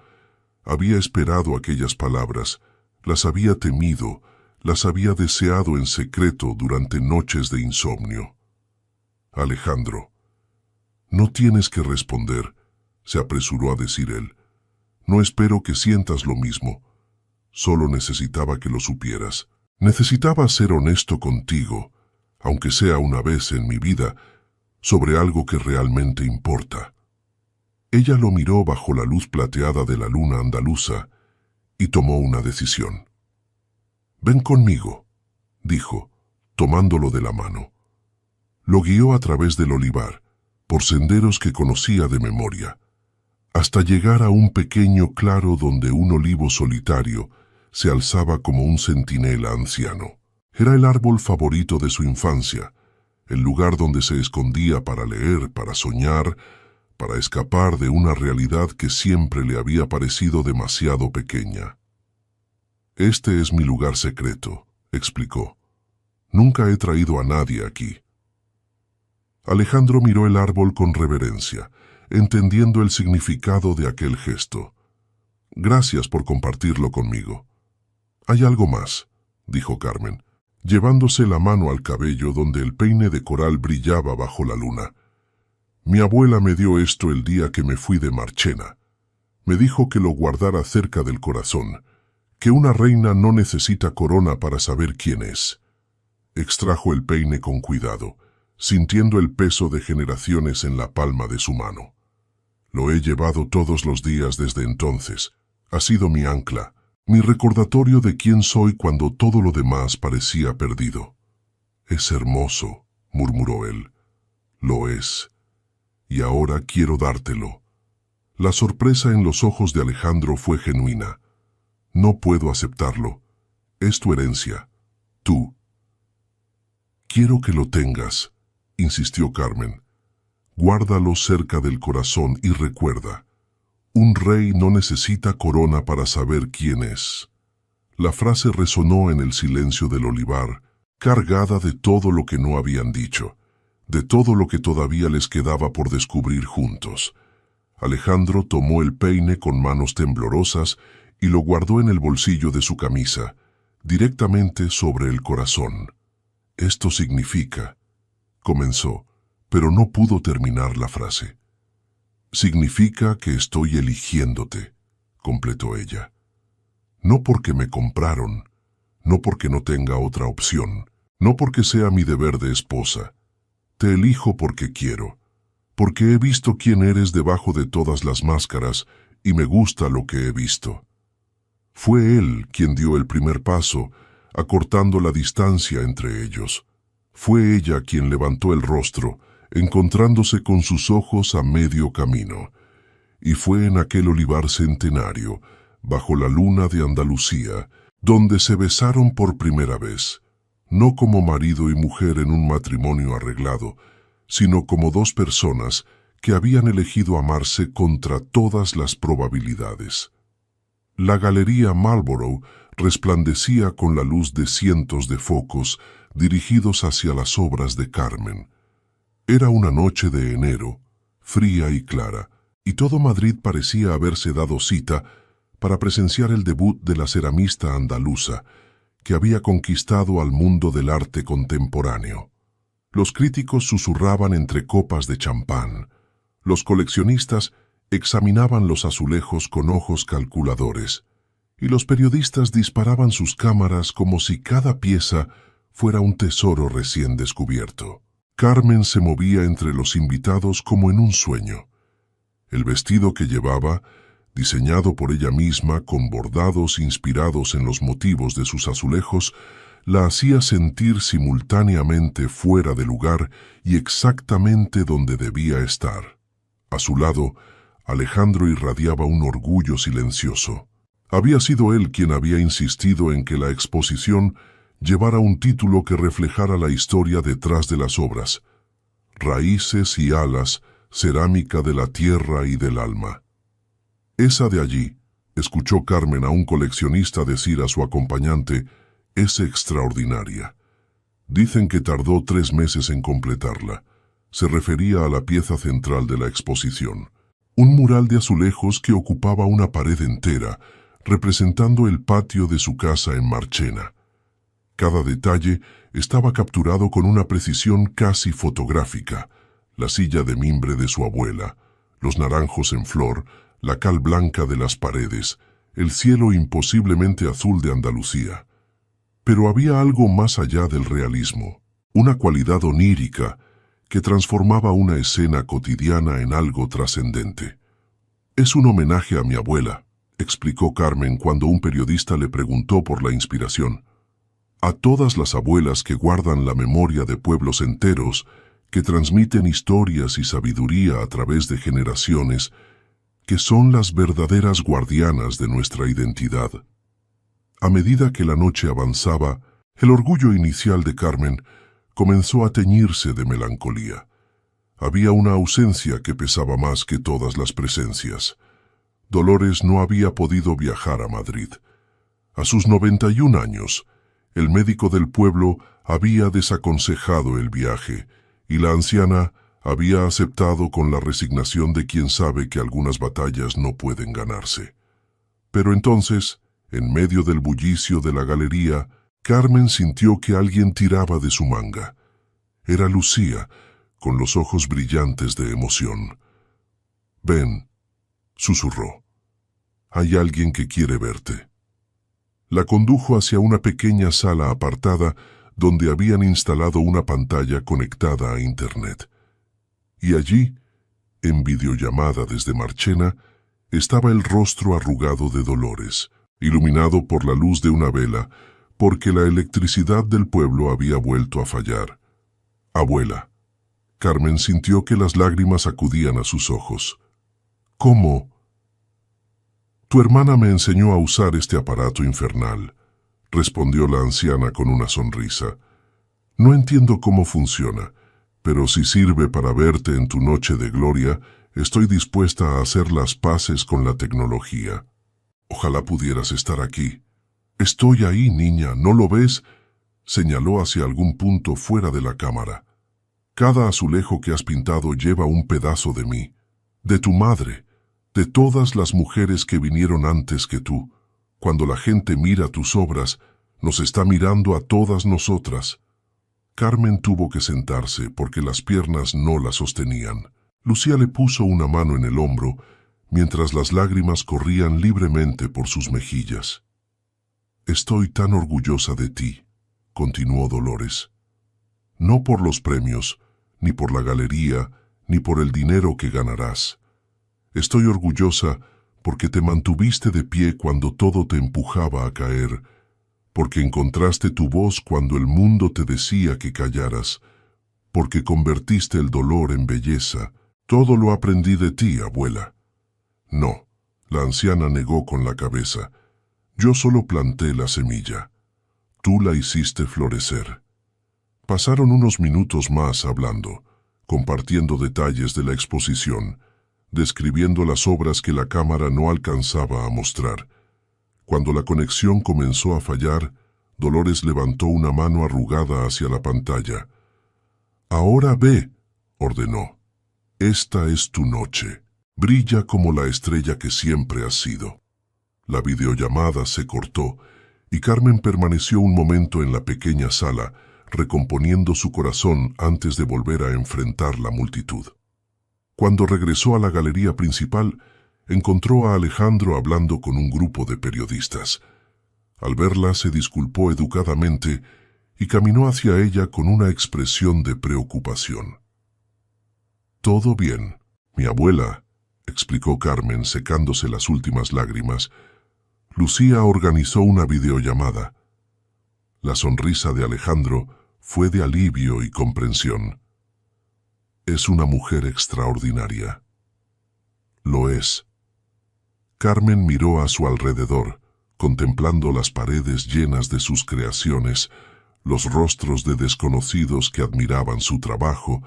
Había esperado aquellas palabras, las había temido, las había deseado en secreto durante noches de insomnio. «Alejandro». «No tienes que responder», se apresuró a decir él. «No espero que sientas lo mismo. Solo necesitaba que lo supieras. Necesitaba ser honesto contigo, aunque sea una vez en mi vida, sobre algo que realmente importa». Ella lo miró bajo la luz plateada de la luna andaluza y tomó una decisión. «Ven conmigo», dijo, tomándolo de la mano. Lo guió a través del olivar, por senderos que conocía de memoria, hasta llegar a un pequeño claro donde un olivo solitario se alzaba como un centinela anciano. Era el árbol favorito de su infancia, el lugar donde se escondía para leer, para soñar, para escapar de una realidad que siempre le había parecido demasiado pequeña. «Este es mi lugar secreto», explicó. «Nunca he traído a nadie aquí». Alejandro miró el árbol con reverencia, entendiendo el significado de aquel gesto. «Gracias por compartirlo conmigo». «Hay algo más», dijo Carmen, llevándose la mano al cabello donde el peine de coral brillaba bajo la luna. «Mi abuela me dio esto el día que me fui de Marchena. Me dijo que lo guardara cerca del corazón, que una reina no necesita corona para saber quién es». Extrajo el peine con cuidado, sintiendo el peso de generaciones en la palma de su mano. «Lo he llevado todos los días desde entonces. Ha sido mi ancla, mi recordatorio de quién soy cuando todo lo demás parecía perdido». «Es hermoso», murmuró él. «Lo es. Y ahora quiero dártelo». La sorpresa en los ojos de Alejandro fue genuina. «No puedo aceptarlo. Es tu herencia. Tú». Quiero que lo tengas, insistió Carmen. Guárdalo cerca del corazón y recuerda, un rey no necesita corona para saber quién es. La frase resonó en el silencio del olivar, cargada de todo lo que no habían dicho, de todo lo que todavía les quedaba por descubrir juntos. Alejandro tomó el peine con manos temblorosas y lo guardó en el bolsillo de su camisa, directamente sobre el corazón. Esto significa, comenzó, pero no pudo terminar la frase. Significa que estoy eligiéndote, completó ella. No porque me compraron, no porque no tenga otra opción, no porque sea mi deber de esposa. Te elijo porque quiero, porque he visto quién eres debajo de todas las máscaras y me gusta lo que he visto. Fue él quien dio el primer paso, acortando la distancia entre ellos. Fue ella quien levantó el rostro, encontrándose con sus ojos a medio camino. Y fue en aquel olivar centenario, bajo la luna de Andalucía, donde se besaron por primera vez, no como marido y mujer en un matrimonio arreglado, sino como dos personas que habían elegido amarse contra todas las probabilidades. La Galería Marlborough resplandecía con la luz de cientos de focos dirigidos hacia las obras de Carmen. Era una noche de enero, fría y clara, y todo Madrid parecía haberse dado cita para presenciar el debut de la ceramista andaluza, que había conquistado al mundo del arte contemporáneo. Los críticos susurraban entre copas de champán. Los coleccionistas examinaban los azulejos con ojos calculadores, y los periodistas disparaban sus cámaras como si cada pieza fuera un tesoro recién descubierto. Carmen se movía entre los invitados como en un sueño. El vestido que llevaba, diseñado por ella misma con bordados inspirados en los motivos de sus azulejos, la hacía sentir simultáneamente fuera de lugar y exactamente donde debía estar. A su lado, Alejandro irradiaba un orgullo silencioso. Había sido él quien había insistido en que la exposición llevara un título que reflejara la historia detrás de las obras: Raíces y alas, cerámica de la tierra y del alma. Esa de allí, escuchó Carmen a un coleccionista decir a su acompañante, es extraordinaria. Dicen que tardó 3 meses en completarla. Se refería a la pieza central de la exposición. Un mural de azulejos que ocupaba una pared entera, representando el patio de su casa en Marchena. Cada detalle estaba capturado con una precisión casi fotográfica: la silla de mimbre de su abuela, los naranjos en flor, la cal blanca de las paredes, el cielo imposiblemente azul de Andalucía. Pero había algo más allá del realismo, una cualidad onírica que transformaba una escena cotidiana en algo trascendente. Es un homenaje a mi abuela, explicó Carmen cuando un periodista le preguntó por la inspiración. A todas las abuelas que guardan la memoria de pueblos enteros, que transmiten historias y sabiduría a través de generaciones, que son las verdaderas guardianas de nuestra identidad. A medida que la noche avanzaba, el orgullo inicial de Carmen comenzó a teñirse de melancolía. Había una ausencia que pesaba más que todas las presencias. Dolores no había podido viajar a Madrid. A sus 91 años, el médico del pueblo había desaconsejado el viaje, y la anciana había aceptado con la resignación de quien sabe que algunas batallas no pueden ganarse. Pero entonces, en medio del bullicio de la galería, Carmen sintió que alguien tiraba de su manga. Era Lucía, con los ojos brillantes de emoción. «Ven», susurró. «Hay alguien que quiere verte». La condujo hacia una pequeña sala apartada donde habían instalado una pantalla conectada a Internet. Y allí, en videollamada desde Marchena, estaba el rostro arrugado de Dolores, iluminado por la luz de una vela, porque la electricidad del pueblo había vuelto a fallar. «Abuela». Carmen sintió que las lágrimas acudían a sus ojos. «¿Cómo?» «Tu hermana me enseñó a usar este aparato infernal», respondió la anciana con una sonrisa. No entiendo cómo funciona, pero si sirve para verte en tu noche de gloria, estoy dispuesta a hacer las paces con la tecnología. Ojalá pudieras estar aquí. Estoy ahí, niña, ¿no lo ves? Señaló hacia algún punto fuera de la cámara. Cada azulejo que has pintado lleva un pedazo de mí, de tu madre, de todas las mujeres que vinieron antes que tú. Cuando la gente mira tus obras, nos está mirando a todas nosotras. Carmen tuvo que sentarse porque las piernas no la sostenían. Lucía le puso una mano en el hombro, mientras las lágrimas corrían libremente por sus mejillas. «Estoy tan orgullosa de ti», continuó Dolores. «No por los premios, ni por la galería, ni por el dinero que ganarás. Estoy orgullosa porque te mantuviste de pie cuando todo te empujaba a caer, porque encontraste tu voz cuando el mundo te decía que callaras, porque convertiste el dolor en belleza. Todo lo aprendí de ti, abuela». «No», la anciana negó con la cabeza. «Yo solo planté la semilla. Tú la hiciste florecer». Pasaron unos minutos más hablando, compartiendo detalles de la exposición, describiendo las obras que la cámara no alcanzaba a mostrar. Cuando la conexión comenzó a fallar, Dolores levantó una mano arrugada hacia la pantalla. «Ahora ve», ordenó. «Esta es tu noche. Brilla como la estrella que siempre has sido». La videollamada se cortó y Carmen permaneció un momento en la pequeña sala, recomponiendo su corazón antes de volver a enfrentar la multitud. Cuando regresó a la galería principal, encontró a Alejandro hablando con un grupo de periodistas. Al verla, se disculpó educadamente y caminó hacia ella con una expresión de preocupación. «Todo bien, mi abuela», explicó Carmen, secándose las últimas lágrimas. Lucía organizó una videollamada. La sonrisa de Alejandro fue de alivio y comprensión. «Es una mujer extraordinaria». «Lo es». Carmen miró a su alrededor, contemplando las paredes llenas de sus creaciones, los rostros de desconocidos que admiraban su trabajo,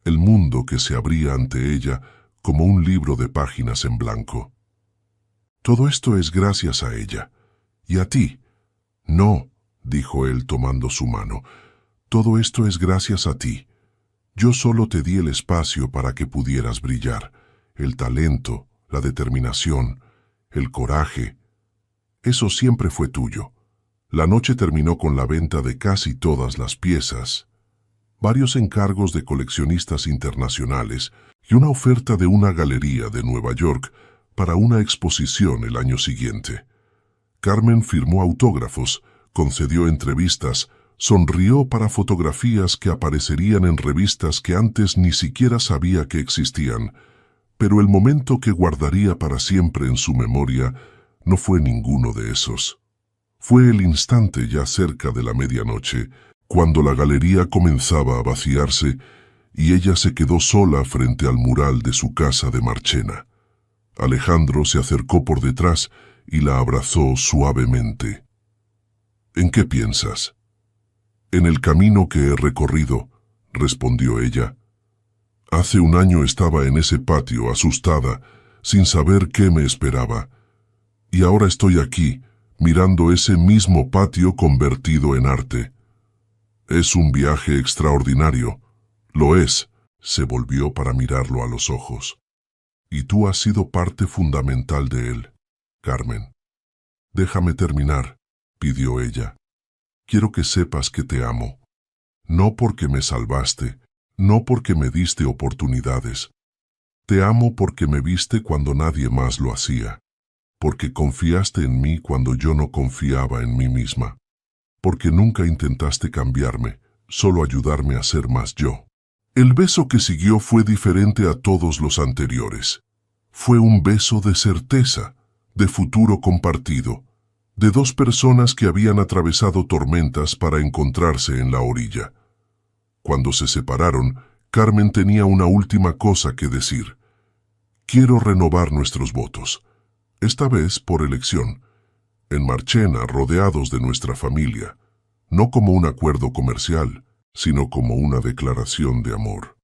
el mundo que se abría ante ella como un libro de páginas en blanco. «Todo esto es gracias a ella. ¿Y a ti?» «No», dijo él tomando su mano. «Todo esto es gracias a ti. Yo solo te di el espacio para que pudieras brillar, el talento, la determinación, el coraje. Eso siempre fue tuyo». La noche terminó con la venta de casi todas las piezas, varios encargos de coleccionistas internacionales y una oferta de una galería de Nueva York para una exposición el año siguiente. Carmen firmó autógrafos, concedió entrevistas, sonrió para fotografías que aparecerían en revistas que antes ni siquiera sabía que existían, pero el momento que guardaría para siempre en su memoria no fue ninguno de esos. Fue el instante ya cerca de la medianoche, cuando la galería comenzaba a vaciarse y ella se quedó sola frente al mural de su casa de Marchena. Alejandro se acercó por detrás y la abrazó suavemente. «¿En qué piensas?» «En el camino que he recorrido», respondió ella. «Hace un año estaba en ese patio, asustada, sin saber qué me esperaba. Y ahora estoy aquí, mirando ese mismo patio convertido en arte. Es un viaje extraordinario. Lo es», se volvió para mirarlo a los ojos. «Y tú has sido parte fundamental de él, Carmen». «Déjame terminar», pidió ella. «Quiero que sepas que te amo. No porque me salvaste, no porque me diste oportunidades. Te amo porque me viste cuando nadie más lo hacía, porque confiaste en mí cuando yo no confiaba en mí misma, porque nunca intentaste cambiarme, solo ayudarme a ser más yo». El beso que siguió fue diferente a todos los anteriores. Fue un beso de certeza, de futuro compartido, de dos personas que habían atravesado tormentas para encontrarse en la orilla. Cuando se separaron, Carmen tenía una última cosa que decir. «Quiero renovar nuestros votos, esta vez por elección, en Marchena, rodeados de nuestra familia, no como un acuerdo comercial, sino como una declaración de amor.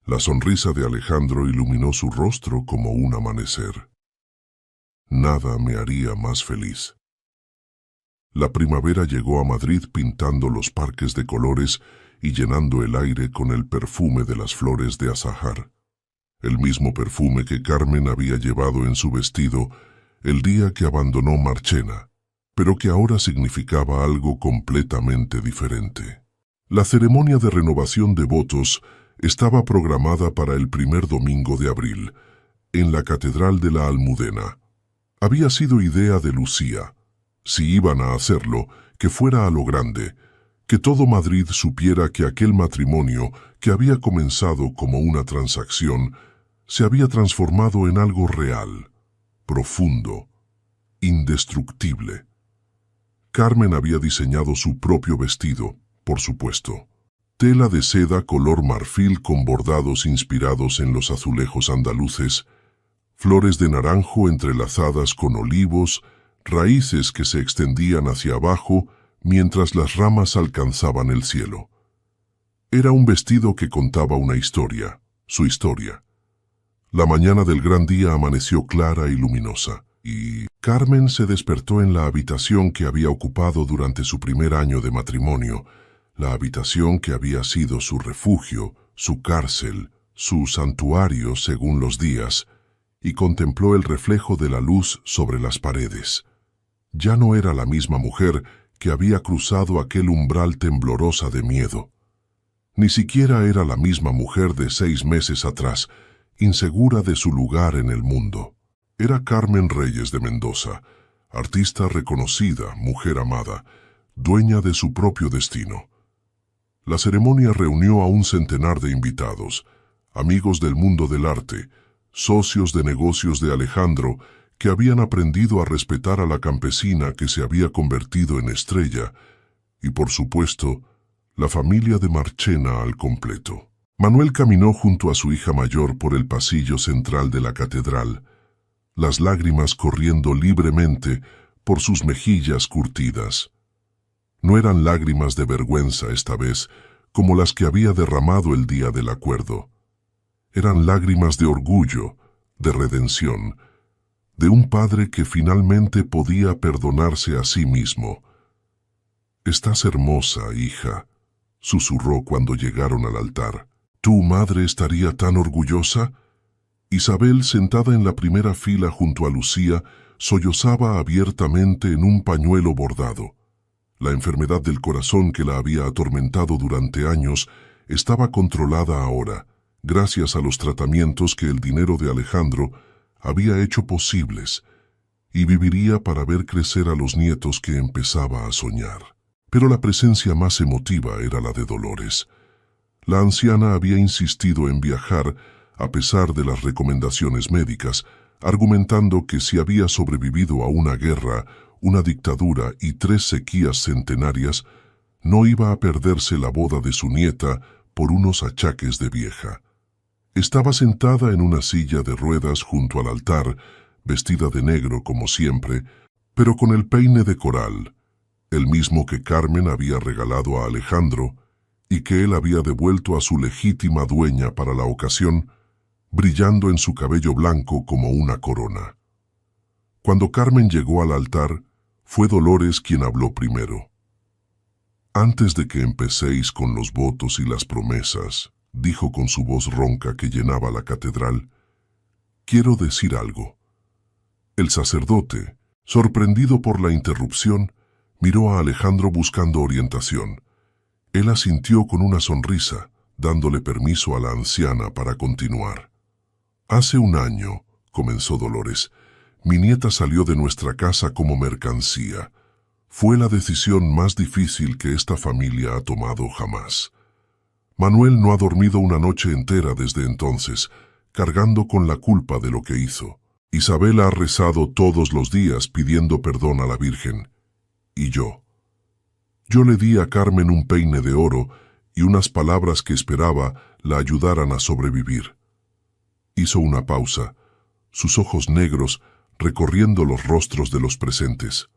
La sonrisa de Alejandro iluminó su rostro como un amanecer. Nada me haría más feliz. La primavera llegó a Madrid pintando los parques de colores y llenando el aire con el perfume de las flores de azahar. El mismo perfume que Carmen había llevado en su vestido el día que abandonó Marchena, pero que ahora significaba algo completamente diferente. La ceremonia de renovación de votos estaba programada para el primer domingo de abril, en la Catedral de la Almudena. Había sido idea de Lucía, si iban a hacerlo, que fuera a lo grande, que todo Madrid supiera que aquel matrimonio, que había comenzado como una transacción, se había transformado en algo real, profundo, indestructible. Carmen había diseñado su propio vestido, por supuesto. Tela de seda color marfil con bordados inspirados en los azulejos andaluces, flores de naranjo entrelazadas con olivos, raíces que se extendían hacia abajo mientras las ramas alcanzaban el cielo. Era un vestido que contaba una historia, su historia. La mañana del gran día amaneció clara y luminosa, y Carmen se despertó en la habitación que había ocupado durante su primer año de matrimonio, la habitación que había sido su refugio, su cárcel, su santuario según los días, y contempló el reflejo de la luz sobre las paredes. Ya no era la misma mujer que había cruzado aquel umbral temblorosa de miedo. Ni siquiera era la misma mujer de 6 meses atrás, insegura de su lugar en el mundo. Era Carmen Reyes de Mendoza, artista reconocida, mujer amada, dueña de su propio destino. La ceremonia reunió a un centenar de invitados, amigos del mundo del arte, socios de negocios de Alejandro, que habían aprendido a respetar a la campesina que se había convertido en estrella, y por supuesto, la familia de Marchena al completo. Manuel caminó junto a su hija mayor por el pasillo central de la catedral, las lágrimas corriendo libremente por sus mejillas curtidas. No eran lágrimas de vergüenza esta vez, como las que había derramado el día del acuerdo. Eran lágrimas de orgullo, de redención, de un padre que finalmente podía perdonarse a sí mismo. «Estás hermosa, hija», susurró cuando llegaron al altar. «¿Tu madre estaría tan orgullosa?» Isabel, sentada en la primera fila junto a Lucía, sollozaba abiertamente en un pañuelo bordado. La enfermedad del corazón que la había atormentado durante años estaba controlada ahora, gracias a los tratamientos que el dinero de Alejandro había hecho posibles, y viviría para ver crecer a los nietos que empezaba a soñar. Pero la presencia más emotiva era la de Dolores. La anciana había insistido en viajar a pesar de las recomendaciones médicas, argumentando que si había sobrevivido a una guerra, una dictadura y 3 sequías centenarias, no iba a perderse la boda de su nieta por unos achaques de vieja. Estaba sentada en una silla de ruedas junto al altar, vestida de negro como siempre, pero con el peine de coral, el mismo que Carmen había regalado a Alejandro y que él había devuelto a su legítima dueña para la ocasión, brillando en su cabello blanco como una corona. Cuando Carmen llegó al altar, fue Dolores quien habló primero. «Antes de que empecéis con los votos y las promesas», dijo con su voz ronca que llenaba la catedral, «quiero decir algo». El sacerdote, sorprendido por la interrupción, miró a Alejandro buscando orientación. Él asintió con una sonrisa, dándole permiso a la anciana para continuar. «Hace un año», comenzó Dolores, «mi nieta salió de nuestra casa como mercancía. Fue la decisión más difícil que esta familia ha tomado jamás. Manuel no ha dormido una noche entera desde entonces, cargando con la culpa de lo que hizo. Isabel ha rezado todos los días pidiendo perdón a la Virgen. Y yo le di a Carmen un peine de oro y unas palabras que esperaba la ayudaran a sobrevivir». Hizo una pausa, sus ojos negros recorriendo los rostros de los presentes.